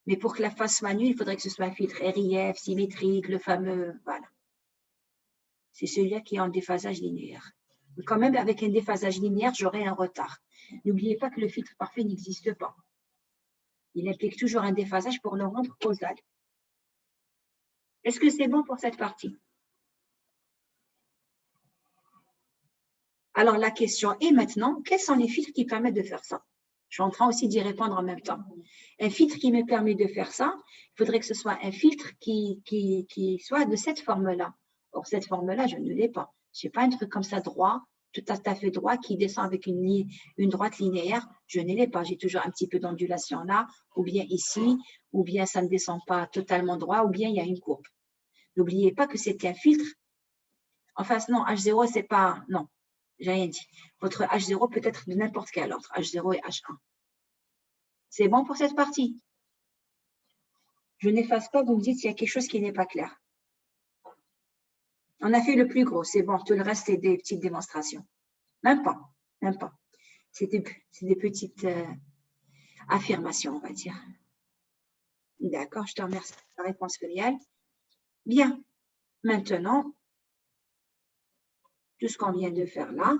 Speaker 1: Mais pour que la phase soit nulle, il faudrait que ce soit un filtre RIF, symétrique, le fameux, voilà. C'est celui-là qui est en déphasage linéaire. Mais quand même, avec un déphasage linéaire, j'aurai un retard. N'oubliez pas que le filtre parfait n'existe pas. Il implique toujours un déphasage pour le rendre causal. Est-ce que c'est bon pour cette partie? Alors, la question est maintenant, quels sont les filtres qui permettent de faire ça? Je suis en train aussi d'y répondre en même temps. Un filtre qui me permet de faire ça, il faudrait que ce soit un filtre qui soit de cette forme-là. Or, cette forme-là, je ne l'ai pas. Je n'ai pas un truc comme ça droit, tout à fait droit, qui descend avec une droite linéaire. Je ne l'ai pas. J'ai toujours un petit peu d'ondulation là, ou bien ici, ou bien ça ne descend pas totalement droit, ou bien il y a une courbe. N'oubliez pas que c'est un filtre. Enfin, non, H0, c'est pas... Non, j'ai rien dit. Votre H0 peut être de n'importe quel ordre, H0 et H1. C'est bon pour cette partie? Je n'efface pas, vous me dites s'il y a quelque chose qui n'est pas clair. On a fait le plus gros, c'est bon. Tout le reste, c'est des petites démonstrations. Même pas, même pas. C'est des petites affirmations, on va dire. D'accord, je te remercie pour la réponse filiale. Bien, maintenant, tout ce qu'on vient de faire là,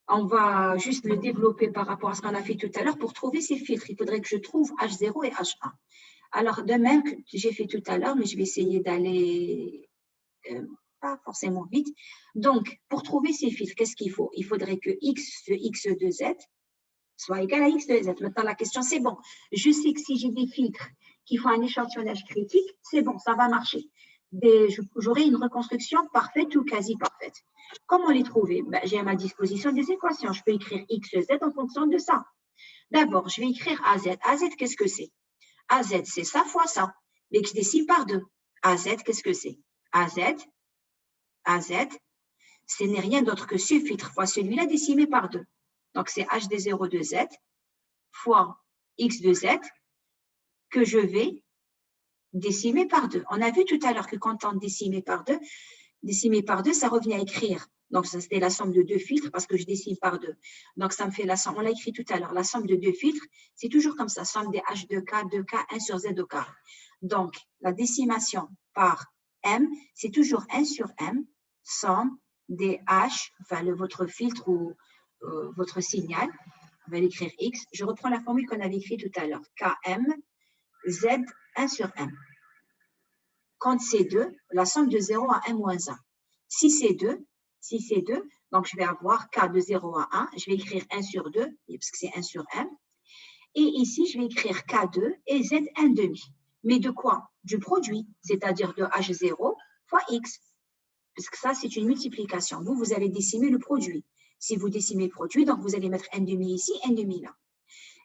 Speaker 1: on va juste le développer par rapport à ce qu'on a fait tout à l'heure pour trouver ces filtres. Il faudrait que je trouve H0 et H1. Alors, de même que j'ai fait tout à l'heure, mais je vais essayer d'aller pas forcément vite. Donc, pour trouver ces filtres, qu'est-ce qu'il faut? Il faudrait que X de X de Z soit égal à X de Z. Maintenant, la question, c'est bon. Je sais que si j'ai des filtres qui font un échantillonnage critique, c'est bon, ça va marcher. J'aurai une reconstruction parfaite ou quasi parfaite. Comment les trouver? Ben, j'ai à ma disposition des équations. Je peux écrire X, Z en fonction de ça. D'abord, je vais écrire AZ. AZ, qu'est-ce que c'est? AZ, c'est ça fois ça, mais que je décime par 2. AZ, qu'est-ce que c'est? AZ, ce n'est rien d'autre que ce filtre fois celui-là décimé par 2. Donc, c'est H de 0 de Z fois X de Z que je vais décimer par 2. On a vu tout à l'heure que quand on décimait par 2, ça revient à écrire. Donc, ça, c'était la somme de 2 filtres parce que je décime par 2. Donc, ça me fait la somme. On l'a écrit tout à l'heure. La somme de 2 filtres, c'est toujours comme ça. Somme des H de K, 2K, 1 sur Z au carré. Donc, la décimation par M, c'est toujours 1 sur M, somme des H, enfin, votre filtre ou votre signal. On va l'écrire X. Je reprends la formule qu'on avait écrite tout à l'heure. KM, Z, 1 sur M. Quand c'est 2, la somme de 0 à 1 moins 1. Si c'est 2, donc je vais avoir K de 0 à 1, je vais écrire 1 sur 2, parce que c'est 1 sur M. Et ici, je vais écrire K2 et Z 1 demi. Mais de quoi? Du produit, c'est-à-dire de H0 fois X. Parce que ça, c'est une multiplication. Vous allez décimer le produit. Si vous décimez le produit, donc vous allez mettre 1 demi ici, 1 demi là.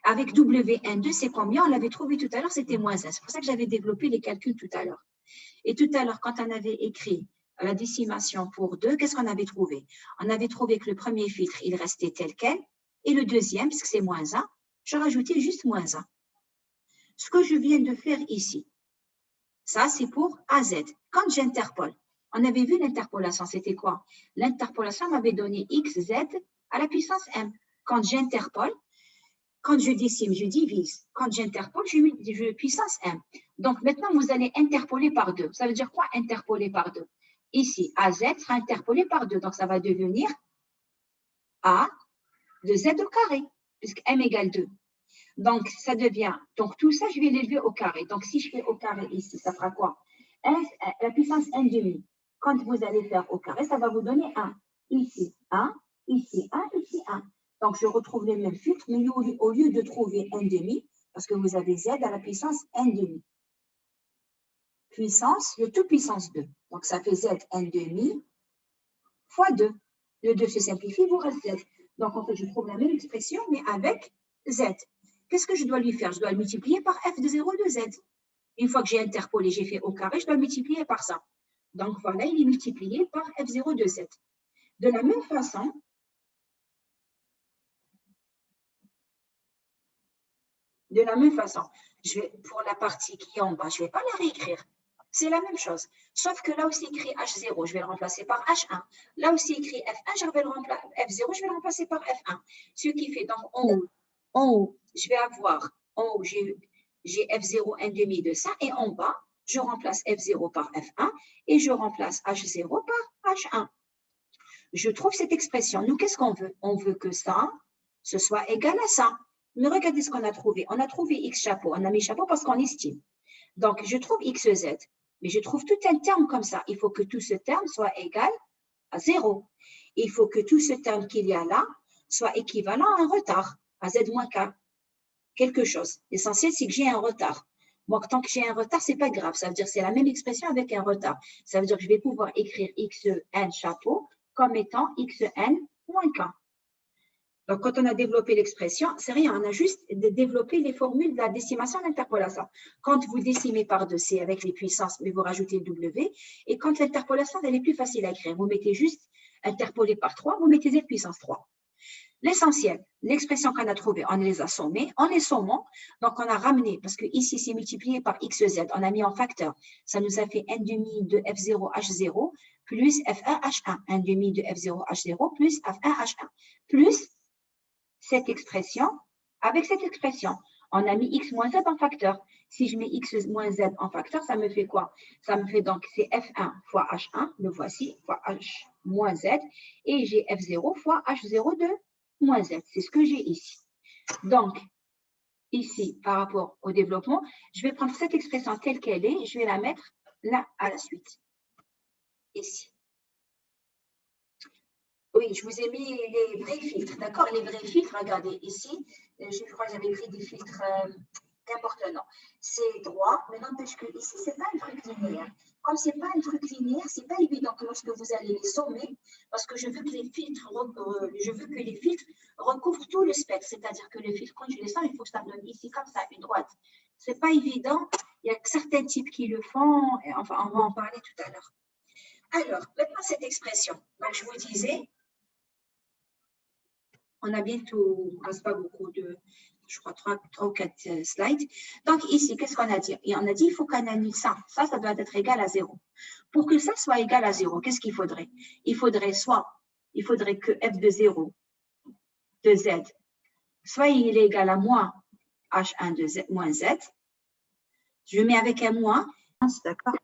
Speaker 1: Avec W12, c'est combien? On l'avait trouvé tout à l'heure, c'était moins 1. C'est pour ça que j'avais développé les calculs tout à l'heure. Et tout à l'heure, quand on avait écrit la décimation pour 2, qu'est-ce qu'on avait trouvé? On avait trouvé que le premier filtre, il restait tel quel. Et le deuxième, puisque c'est moins 1, je rajoutais juste moins 1. Ce que je viens de faire ici, ça c'est pour AZ. Quand j'interpole, on avait vu l'interpolation, c'était quoi? L'interpolation m'avait donné XZ à la puissance M. Quand j'interpole, quand je décime, je divise. Quand j'interpole, je puissance M. Donc maintenant, vous allez interpoler par 2. Ça veut dire quoi, interpoler par 2? Ici, AZ sera interpolé par 2. Donc ça va devenir A de Z au carré, puisque M égale 2. Donc, ça devient, donc tout ça, je vais l'élever au carré. Donc, si je fais au carré ici, ça fera quoi? La puissance n demi. Quand vous allez faire au carré, ça va vous donner 1. Ici, 1, ici, 1, ici, 1. Donc, je retrouve les mêmes filtres, mais au lieu de trouver n demi, parce que vous avez z à la puissance n demi. Puissance, le tout puissance 2. Donc, ça fait z n demi fois 2. Le 2 se simplifie, vous reste z. Donc, en fait, je trouve la même expression, mais avec z. Qu'est-ce que je dois lui faire? Je dois le multiplier par f de 0 de z. Une fois que j'ai interpolé, j'ai fait au carré, je dois le multiplier par ça. Donc voilà, il est multiplié par f0 de z. De la même façon, pour la partie qui est en bas, je ne vais pas la réécrire. C'est la même chose. Sauf que là où c'est écrit H0, je vais le remplacer par H1. Là où c'est écrit F1, je vais le remplacer F0, je vais le remplacer par F1. Ce qui fait donc en haut, je vais avoir, en haut, j'ai F0 1 demi de ça, et en bas, je remplace F0 par F1 et je remplace H0 par H1. Je trouve cette expression. Nous, qu'est-ce qu'on veut? On veut que ça, ce soit égal à ça. Mais regardez ce qu'on a trouvé. On a trouvé X chapeau. On a mis chapeau parce qu'on estime. Donc, je trouve XZ. Mais je trouve tout un terme comme ça. Il faut que tout ce terme soit égal à 0. Il faut que tout ce terme qu'il y a là soit équivalent à un retard, à Z moins K. Quelque chose. L'essentiel, c'est que j'ai un retard. Moi, tant que j'ai un retard, ce n'est pas grave. Ça veut dire que c'est la même expression avec un retard. Ça veut dire que je vais pouvoir écrire XN chapeau comme étant XN moins K. Donc, quand on a développé l'expression, c'est rien. On a juste développé les formules de la décimation et l'interpolation. Quand vous décimez par 2, c'est avec les puissances, mais vous rajoutez le W. Et quand l'interpolation, elle est plus facile à écrire. Vous mettez juste interpolé par 3, vous mettez Z puissance 3. L'essentiel, l'expression qu'on a trouvée, on les a sommées. En les sommant, donc on a ramené, parce que ici c'est multiplié par XZ, on a mis en facteur. Ça nous a fait n demi de F0 H0 plus F1 H1. n demi de F0 H0 plus F1 H1. Plus cette expression, avec cette expression, on a mis X moins Z en facteur. Si je mets X moins Z en facteur, ça me fait quoi? Ça me fait donc, c'est F1 fois H1, le voici, fois H moins Z, et j'ai F0 fois H0 de moins Z. C'est ce que j'ai ici. Donc, ici, par rapport au développement, je vais prendre cette expression telle qu'elle est, je vais la mettre là à la suite. Ici. Oui, je vous ai mis les vrais filtres, d'accord? Les vrais filtres, regardez ici, je crois que j'avais pris des filtres qu'importe non. C'est droit, mais n'empêche que ici, ce n'est pas un truc linéaire. Comme ce n'est pas un truc linéaire, ce n'est pas évident que lorsque vous allez les sommer, parce que je veux que les filtres, recouvrent tout le spectre, c'est-à-dire que les filtres, quand je les somme, il faut que ça donne ici comme ça, une droite. Ce n'est pas évident, il y a certains types qui le font, et enfin, on va en parler tout à l'heure. Alors, maintenant, cette expression, donc je vous disais, on a bientôt, il ne reste pas beaucoup de, je crois, 3 ou 4 slides. Donc ici, qu'est-ce qu'on a dit? Et on a dit, il faut qu'on annule ça. Ça doit être égal à 0. Pour que ça soit égal à 0, qu'est-ce qu'il faudrait? Il faudrait que f de 0 de z, soit il est égal à moins h1 de z, moins z. Je mets avec un moins, d'accord?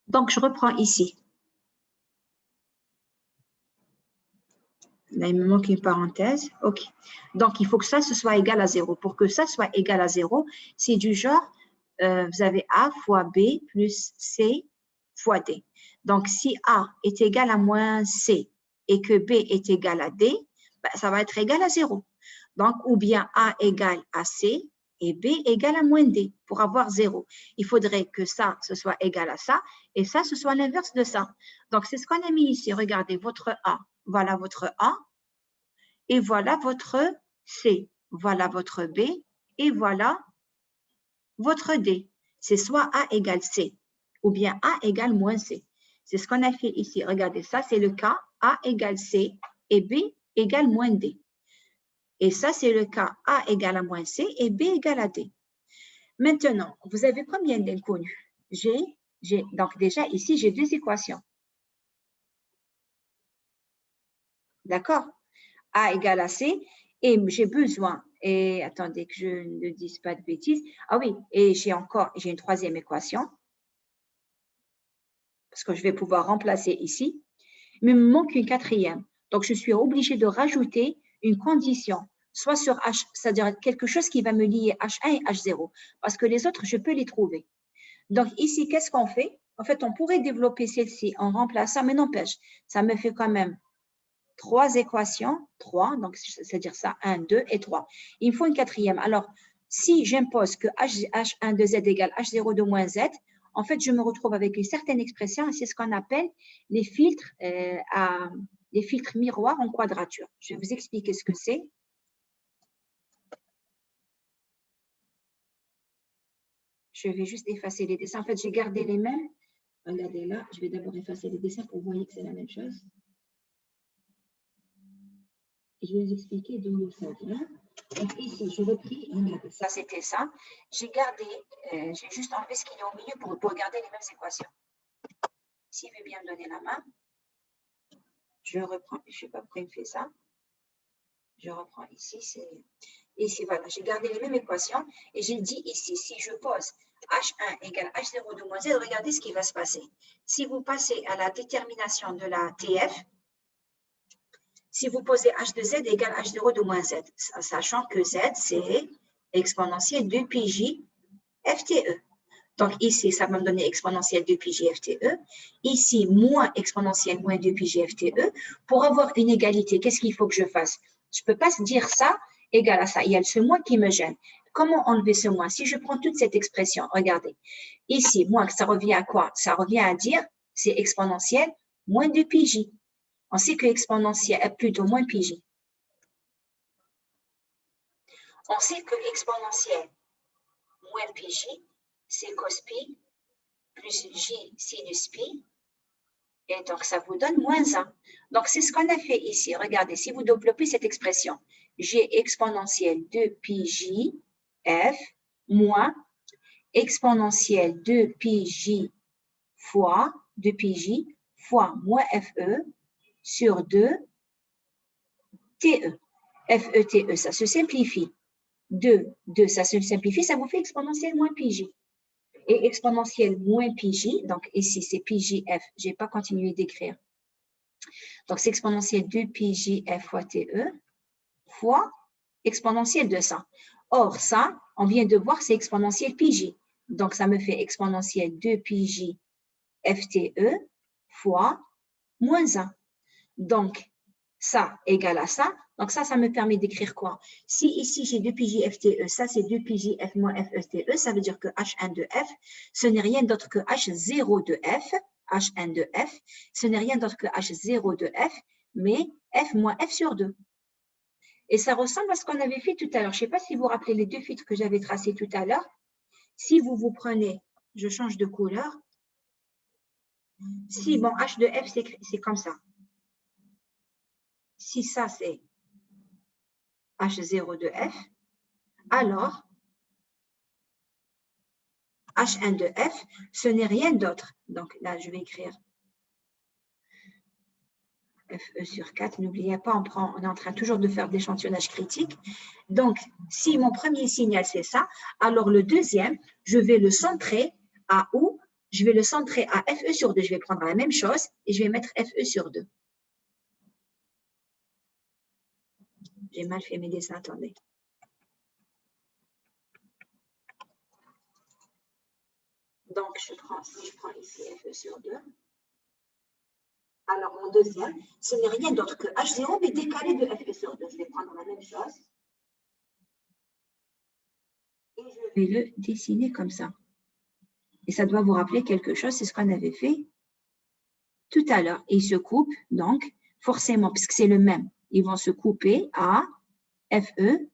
Speaker 1: Donc, je reprends ici. Là, il me manque une parenthèse. OK. Donc, il faut que ça, ce soit égal à 0. Pour que ça soit égal à 0, c'est du genre, vous avez A fois B plus C fois D. Donc, si A est égal à moins C et que B est égal à D, ben, ça va être égal à 0. Donc, ou bien A égale à C et B égale à moins D pour avoir 0. Il faudrait que ça, ce soit égal à ça et ça, ce soit l'inverse de ça. Donc, c'est ce qu'on a mis ici. Regardez, votre A. Voilà votre A et voilà votre C. Voilà votre B et voilà votre D. C'est soit A égale C ou bien A égale moins C. C'est ce qu'on a fait ici. Regardez, ça, c'est le cas A égale C et B égale moins D. Et ça, c'est le cas A égale à moins C et B égale à D. Maintenant, vous avez combien d'inconnus? Donc déjà, ici, j'ai deux équations. D'accord? A égale à C et j'ai besoin, et attendez que je ne dise pas de bêtises. Ah oui, et j'ai une troisième équation parce que je vais pouvoir remplacer ici. Mais il me manque une quatrième. Donc, je suis obligée de rajouter une condition, soit sur H, c'est-à-dire quelque chose qui va me lier H1 et H0, parce que les autres, je peux les trouver. Donc, ici, qu'est-ce qu'on fait? En fait, on pourrait développer celle-ci en remplaçant, mais n'empêche, ça me fait quand même trois équations, donc c'est-à-dire ça, 1, 2 et 3. Il me faut une quatrième. Alors, si j'impose que H1 de Z égale H0 de moins Z, en fait, je me retrouve avec une certaine expression et c'est ce qu'on appelle les filtres, les filtres miroirs en quadrature. Je vais vous expliquer ce que c'est. Je vais juste effacer les dessins. En fait, j'ai gardé les mêmes. Regardez là, je vais d'abord effacer les dessins pour voir que c'est la même chose. Je vais vous expliquer d'où ça vient. Donc ici, je repris, ça c'était ça. J'ai gardé, j'ai juste enlevé ce qu'il y a au milieu pour garder les mêmes équations. S'il veut bien me donner la main, je reprends, je ne sais pas pourquoi il me fait ça. Je reprends ici, ici voilà, j'ai gardé les mêmes équations et j'ai dit ici, si je pose H1 égale H0 de moins Z, regardez ce qui va se passer. Si vous passez à la détermination de la TF, si vous posez H de Z égale H0 de moins Z, sachant que Z, c'est exponentielle 2 pi J FTE. Donc ici, ça va me donner exponentielle 2 pi J FTE. Ici, moins exponentielle moins 2 pi J FTE. Pour avoir une égalité, qu'est-ce qu'il faut que je fasse? Je ne peux pas se dire ça égale à ça. Il y a ce moins qui me gêne. Comment enlever ce moins? Si je prends toute cette expression, regardez. Ici, moins, ça revient à quoi? Ça revient à dire, c'est exponentielle moins 2 pi J. On sait que exponentielle est plutôt moins pi J. On sait que exponentielle moins pi J, c'est cos pi plus J sinus pi. Et donc, ça vous donne moins 1. Donc, c'est ce qu'on a fait ici. Regardez, si vous développez cette expression, G exponentielle 2 pi J F moins exponentielle 2 pi J fois 2 pi J fois moins FE sur 2 TE. FE, TE, ça se simplifie. 2, ça se simplifie, ça vous fait exponentielle moins pi J. Et exponentielle moins pi J, donc ici c'est pi J F, je n'ai pas continué d'écrire. Donc c'est exponentielle 2 pi J F fois TE fois exponentielle de ça. Or, ça, on vient de voir, c'est exponentielle pi J. Donc ça me fait exponentielle 2 pi J FTE fois moins 1. Donc, ça égale à ça. Donc, ça me permet d'écrire quoi? Si ici, j'ai 2 pi J FTE, ça, c'est 2 pi J F moins FETE, ça veut dire que H1 de F, ce n'est rien d'autre que H0 de F, H1 de F, ce n'est rien d'autre que H0 de F, mais F moins F sur 2. Et ça ressemble à ce qu'on avait fait tout à l'heure. Je ne sais pas si vous vous rappelez les deux filtres que j'avais tracés tout à l'heure. Si vous prenez, je change de couleur. Si, bon, H de F, c'est comme ça. Si ça, c'est H0 de F, alors H1 de F, ce n'est rien d'autre. Donc là, je vais écrire FE sur 4. N'oubliez pas, on est en train toujours de faire de l'échantillonnage critique. Donc, si mon premier signal, c'est ça, alors le deuxième, je vais le centrer à où? Je vais le centrer à FE sur 2. Je vais prendre la même chose et je vais mettre FE sur 2. J'ai mal fait mes dessins, attendez. Donc, si je prends ici FE sur 2, alors mon deuxième, ce n'est rien d'autre que H0, mais décalé de FE sur 2. Je vais prendre la même chose. Et je vais le dessiner comme ça. Et ça doit vous rappeler quelque chose, c'est ce qu'on avait fait tout à l'heure. Et ils se coupent, donc, forcément, puisque c'est le même, ils vont se couper à FE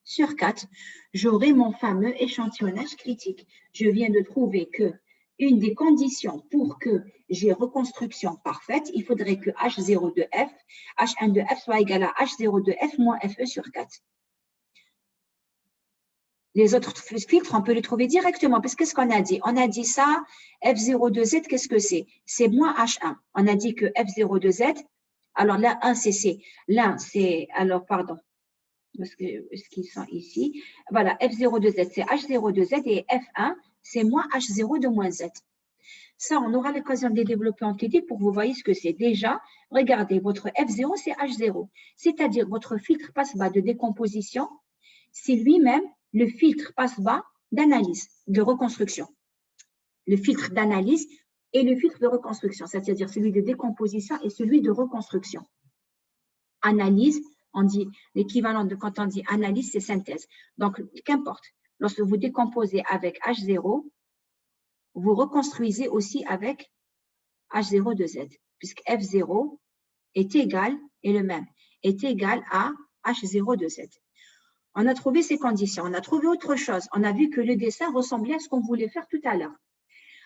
Speaker 1: sur 4. J'aurai mon fameux échantillonnage critique. Je viens de trouver que une des conditions pour que j'ai reconstruction parfaite, il faudrait que H0 de F, H1 de F soit égal à H0 de F moins FE sur 4. Les autres filtres, on peut les trouver directement. Parce qu'est-ce qu'on a dit? On a dit ça, F0 de Z, qu'est-ce que c'est? C'est moins H1. On a dit que F0 de Z, alors là, 1, c'est C. Là, c'est, alors, pardon, parce que ce qu'ils sont ici. Voilà, F0 de Z, c'est H0 de Z et F1, c'est moins H0 de moins Z. Ça, on aura l'occasion de les développer en TD pour que vous voyez ce que c'est. Déjà, regardez, votre F0, c'est H0. C'est-à-dire, votre filtre passe-bas de décomposition, c'est lui-même le filtre passe-bas d'analyse, de reconstruction. Le filtre d'analyse et le filtre de reconstruction, c'est-à-dire celui de décomposition et celui de reconstruction. Analyse, on dit l'équivalent de quand on dit analyse, c'est synthèse. Donc, qu'importe, lorsque vous décomposez avec H0, vous reconstruisez aussi avec H0 de Z, puisque F0 est égal, et le même, est égal à H0 de Z. On a trouvé ces conditions, on a trouvé autre chose. On a vu que le dessin ressemblait à ce qu'on voulait faire tout à l'heure.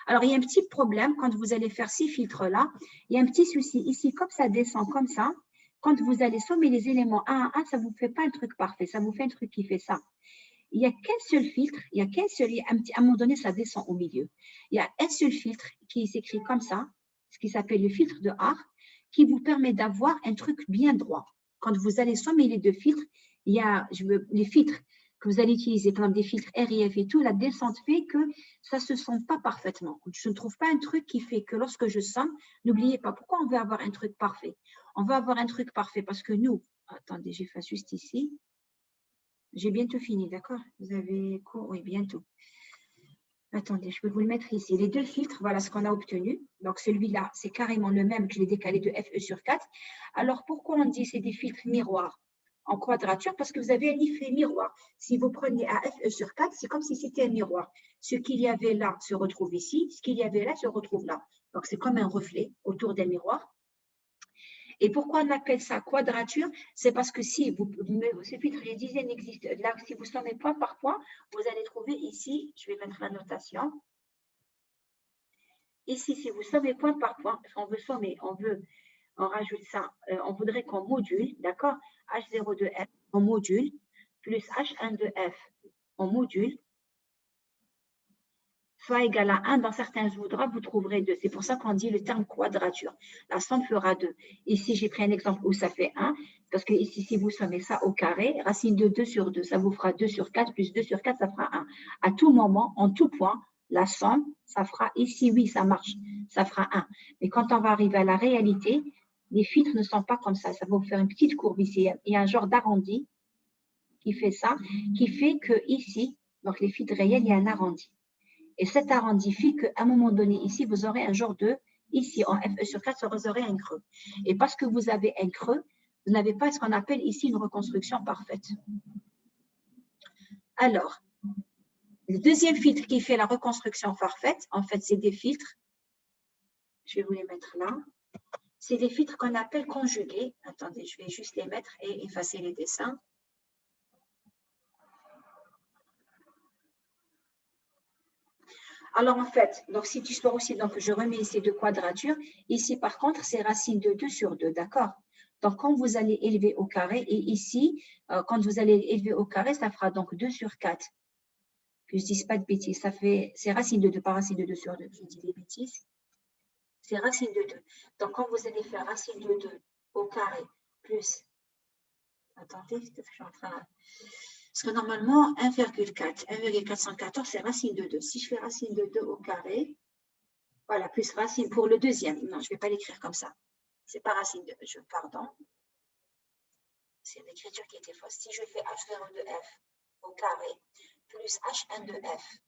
Speaker 1: Alors, il y a un petit problème quand vous allez faire ces filtres-là. Il y a un petit souci ici, comme ça descend comme ça. Quand vous allez sommer les éléments un à un, ça ne vous fait pas un truc parfait, ça vous fait un truc qui fait ça. Il n'y a qu'un seul filtre, il y a qu'un seul, à un moment donné, ça descend au milieu. Il y a un seul filtre qui s'écrit comme ça, ce qui s'appelle le filtre de Haar, qui vous permet d'avoir un truc bien droit. Quand vous allez sommer les deux filtres, il y a les filtres que vous allez utiliser, comme des filtres RIF et tout, la descente fait que ça ne se sent pas parfaitement. Je ne trouve pas un truc qui fait que lorsque je somme, n'oubliez pas, pourquoi on veut avoir un truc parfait? On veut avoir un truc parfait parce que nous, attendez, j'efface juste ici. J'ai bientôt fini, d'accord? Vous avez cours? Oui, bientôt. Attendez, je peux vous le mettre ici. Les deux filtres, voilà ce qu'on a obtenu. Donc, celui-là, c'est carrément le même que je l'ai décalé de FE sur 4. Alors, pourquoi on dit que c'est des filtres miroirs en quadrature? Parce que vous avez un effet miroir. Si vous prenez un FE sur 4, c'est comme si c'était un miroir. Ce qu'il y avait là se retrouve ici. Ce qu'il y avait là se retrouve là. Donc, c'est comme un reflet autour d'un miroir. Et pourquoi on appelle ça quadrature? C'est parce que si ce filtre, les dizaines existent, là, si vous sommez point par point, vous allez trouver ici, je vais mettre la notation. Ici, si vous sommez point par point, on veut sommer, on rajoute ça, on voudrait qu'on module, d'accord? H0 de F, on module, plus H1 de F, on module, soit égal à 1 dans certains voudras, vous trouverez 2. C'est pour ça qu'on dit le terme quadrature. La somme fera 2. Ici, j'ai pris un exemple où ça fait 1, parce que ici, si vous sommez ça au carré, racine de 2 sur 2, ça vous fera 2 sur 4, plus 2 sur 4, ça fera 1. À tout moment, en tout point, la somme, ça fera ici, oui, ça marche, ça fera 1. Mais quand on va arriver à la réalité, les filtres ne sont pas comme ça. Ça va vous faire une petite courbe ici. Il y a un genre d'arrondi qui fait ça, qui fait que ici, donc les filtres réels, il y a un arrondi. Et cet arrondi fait qu'à un moment donné, ici, vous aurez un genre de, ici, en FE sur 4, vous aurez un creux. Et parce que vous avez un creux, vous n'avez pas ce qu'on appelle ici une reconstruction parfaite. Alors, le deuxième filtre qui fait la reconstruction parfaite, en fait, c'est des filtres, je vais vous les mettre là, c'est des filtres qu'on appelle conjugués. Attendez, je vais juste les mettre et effacer les dessins. Alors, en fait, donc si tu sors aussi, donc je remets ici deux quadratures. Ici, par contre, c'est racine de 2 sur 2, d'accord? Donc, quand vous allez élever au carré, et ici, quand vous allez élever au carré, ça fera donc 2 sur 4. Que je ne dise pas de bêtises, ça fait, c'est racine de 2, pas racine de 2 sur 2, je dis des bêtises. C'est racine de 2. Donc, quand vous allez faire racine de 2 au carré plus, attendez, je suis en train... Parce que normalement, 1,4, 1,414, c'est racine de 2. Si je fais racine de 2 au carré, voilà, plus racine pour le deuxième. Non, je ne vais pas l'écrire comme ça. Ce n'est pas racine de, pardon. C'est l'écriture qui était fausse. Si je fais H0 de F au carré, plus H1 de F,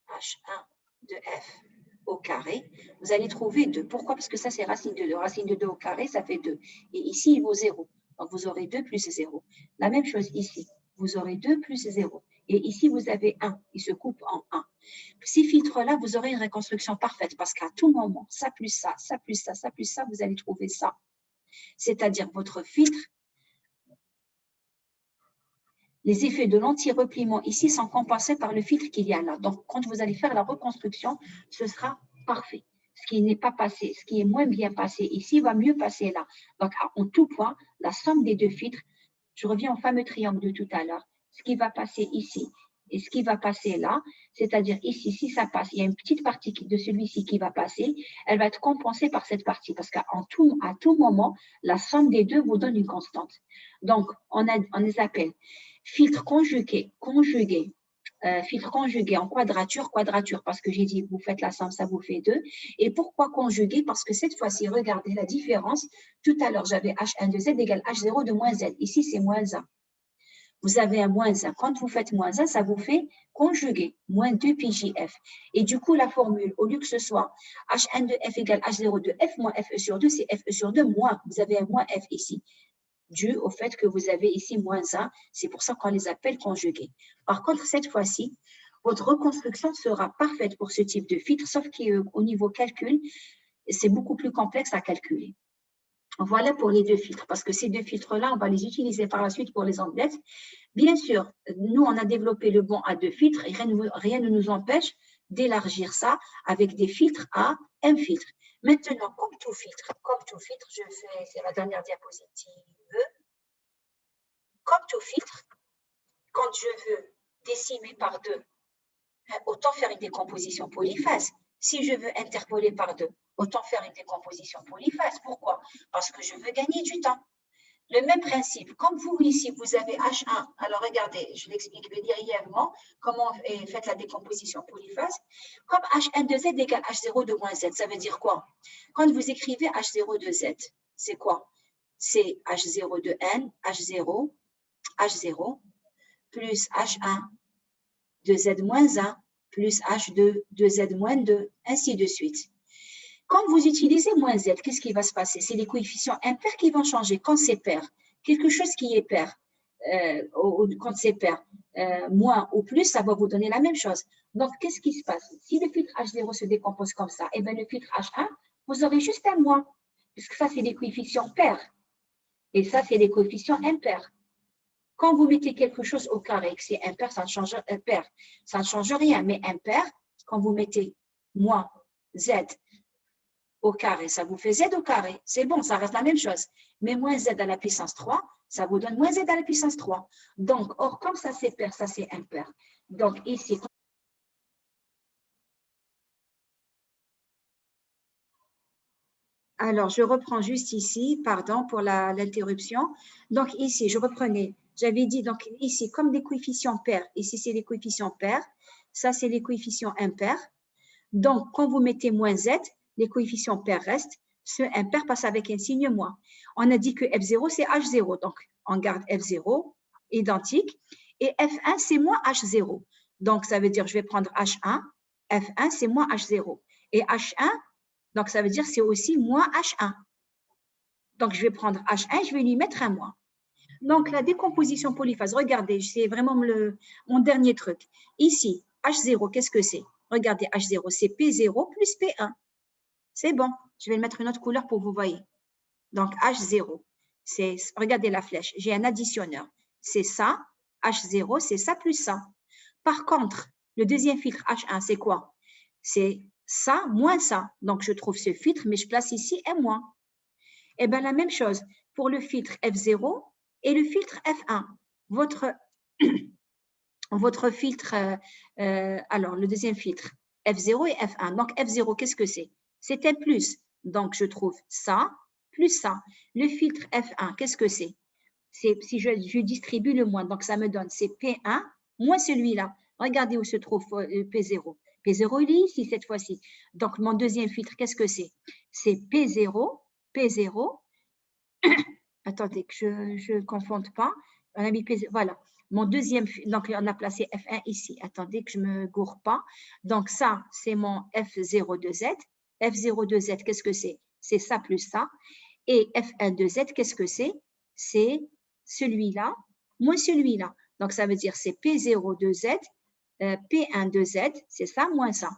Speaker 1: H1 de F au carré, vous allez trouver 2. Pourquoi? Parce que ça, c'est racine de 2. Racine de 2 au carré, ça fait 2. Et ici, il vaut 0. Donc, vous aurez 2 plus 0. La même chose ici. Vous aurez 2 plus 0. Et ici, vous avez 1. Il se coupe en 1. Ces filtres-là, vous aurez une reconstruction parfaite parce qu'à tout moment, ça plus ça, ça plus ça, ça plus ça, vous allez trouver ça. C'est-à-dire votre filtre les effets de l'anti-repliement ici sont compensés par le filtre qu'il y a là. Donc, quand vous allez faire la reconstruction, ce sera parfait. Ce qui n'est pas passé, ce qui est moins bien passé ici, va mieux passer là. Donc, en tout point, la somme des deux filtres, je reviens au fameux triangle de tout à l'heure, ce qui va passer ici et ce qui va passer là, c'est-à-dire ici, si ça passe, il y a une petite partie de celui-ci qui va passer, elle va être compensée par cette partie, parce qu'à tout moment, la somme des deux vous donne une constante. Donc, on les appelle filtre conjugué, filtre conjugué en quadrature, parce que j'ai dit, vous faites la somme, ça vous fait 2. Et pourquoi conjugué? Parce que cette fois-ci, regardez la différence. Tout à l'heure, j'avais H1 de Z égale H0 de moins Z. Ici, c'est moins 1. Vous avez un moins 1. Quand vous faites moins 1, ça vous fait conjugué, moins 2 pi JF. Et du coup, la formule, au lieu que ce soit H1 de F égale H0 de F moins FE sur 2, c'est FE sur 2 moins. Vous avez un moins F ici, dû au fait que vous avez ici moins 1. C'est pour ça qu'on les appelle conjugués. Par contre, cette fois-ci, votre reconstruction sera parfaite pour ce type de filtre, sauf qu'au niveau calcul, c'est beaucoup plus complexe à calculer. Voilà pour les deux filtres, parce que ces deux filtres-là, on va les utiliser par la suite pour les ondelettes. Bien sûr, nous, on a développé le bon à deux filtres et rien ne nous empêche d'élargir ça avec des filtres à un filtre. Maintenant, comme tout filtre, je fais, c'est la dernière diapositive. Comme tout filtre, quand je veux décimer par 2, autant faire une décomposition polyphase. Si je veux interpoler par 2, autant faire une décomposition polyphase. Pourquoi? Parce que je veux gagner du temps. Le même principe, comme vous ici, vous avez H1. Alors regardez, je l'explique brièvement comment faites la décomposition polyphase. Comme H1 de Z égale H0 de moins Z, ça veut dire quoi? Quand vous écrivez H0 de Z, c'est quoi? C'est H0 de N, H0, H0, plus H1 de Z moins 1, plus H2 de Z moins 2, ainsi de suite. Quand vous utilisez moins Z, qu'est-ce qui va se passer? C'est les coefficients impairs qui vont changer quand c'est pair. Quelque chose qui est pair, quand c'est pair, moins ou plus, ça va vous donner la même chose. Donc, qu'est-ce qui se passe? Si le filtre H0 se décompose comme ça, et bien le filtre H1, vous aurez juste un moins, puisque ça, c'est des coefficients pairs. Et ça, c'est des coefficients impairs. Quand vous mettez quelque chose au carré, que c'est impair, ça ne change rien. Mais impair, quand vous mettez moins Z au carré, ça vous fait Z au carré. C'est bon, ça reste la même chose. Mais moins Z à la puissance 3, ça vous donne moins Z à la puissance 3. Donc, or, comme ça c'est pair, ça c'est impair. Donc, ici, alors, je reprends juste ici, pardon pour l'interruption. Donc, ici, je reprenais. J'avais dit, donc, ici, comme des coefficients pairs, ici, c'est les coefficients pairs. Ça, c'est les coefficients impairs. Donc, quand vous mettez moins Z, les coefficients pairs restent. Ce impair passe avec un signe moins. On a dit que F0, c'est H0. Donc, on garde F0, identique. Et F1, c'est moins H0. Donc, ça veut dire, je vais prendre H1. F1, c'est moins H0. Et H1, donc, ça veut dire c'est aussi moins H1. Donc, je vais prendre H1, je vais lui mettre un moins. Donc, la décomposition polyphase, regardez, c'est vraiment mon dernier truc. Ici, H0, qu'est-ce que c'est? Regardez, H0, c'est P0 plus P1. C'est bon. Je vais mettre une autre couleur pour que vous voyez. Donc, H0, c'est, regardez la flèche, j'ai un additionneur. C'est ça, H0, c'est ça plus ça. Par contre, le deuxième filtre H1, c'est quoi? C'est ça moins ça. Donc, je trouve ce filtre, mais je place ici un moins. Eh bien, la même chose pour le filtre F0 et le filtre F1. Votre filtre, alors le deuxième filtre, F0 et F1. Donc, F0, qu'est-ce que c'est? C'est un plus. Donc, je trouve ça plus ça. Le filtre F1, qu'est-ce que c'est? C'est si je distribue le moins. Donc, ça me donne, c'est P1 moins celui-là. Regardez où se trouve P0. P0, il est ici cette fois-ci. Donc, mon deuxième filtre, qu'est-ce que c'est? C'est P0, P0. Attendez que je ne confonde pas. On a mis P0, voilà. Mon deuxième, donc on a placé F1 ici. Attendez que je ne me gourre pas. Donc, ça, c'est mon F0 de Z. F0 de Z, qu'est-ce que c'est? C'est ça plus ça. Et F1 de Z, qu'est-ce que c'est? C'est celui-là moins celui-là. Donc, ça veut dire c'est P0 de Z, P1 de Z, c'est ça moins ça.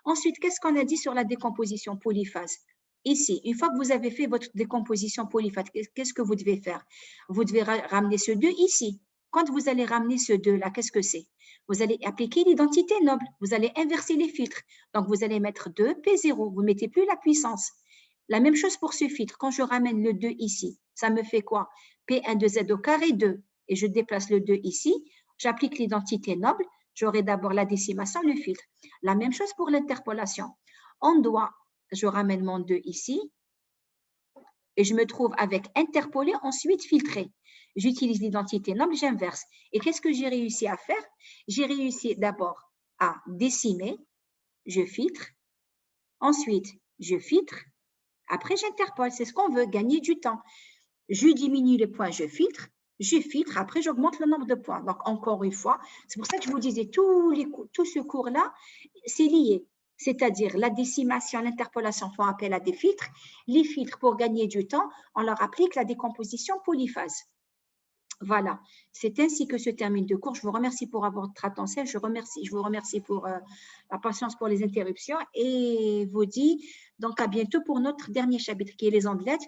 Speaker 1: Ensuite, qu'est-ce qu'on a dit sur la décomposition polyphase? Ici, une fois que vous avez fait votre décomposition polyphase, qu'est-ce que vous devez faire? Vous devez ramener ce 2 ici. Quand vous allez ramener ce 2-là, qu'est-ce que c'est? Vous allez appliquer l'identité noble. Vous allez inverser les filtres. Donc, vous allez mettre 2, P0. Vous ne mettez plus la puissance. La même chose pour ce filtre. Quand je ramène le 2 ici, ça me fait quoi? P1 de Z au carré 2. Et je déplace le 2 ici. J'applique l'identité noble. J'aurai d'abord la décimation, le filtre. La même chose pour l'interpolation. En doigt, je ramène mon 2 ici. Et je me trouve avec interpolé, ensuite filtré. J'utilise l'identité noble, j'inverse. Et qu'est-ce que j'ai réussi à faire? J'ai réussi d'abord à décimer, je filtre. Ensuite, je filtre. Après, j'interpole. C'est ce qu'on veut, gagner du temps. Je diminue les points, je filtre. Après, j'augmente le nombre de points. Donc, encore une fois, c'est pour ça que je vous disais, tout ce cours-là, c'est lié. C'est-à-dire, la décimation, l'interpolation font appel à des filtres. Les filtres, pour gagner du temps, on leur applique la décomposition polyphase. Voilà, c'est ainsi que se termine le cours. Je vous remercie pour votre attention. Je vous remercie pour la patience pour les interruptions et vous dis donc à bientôt pour notre dernier chapitre qui est les ondelettes.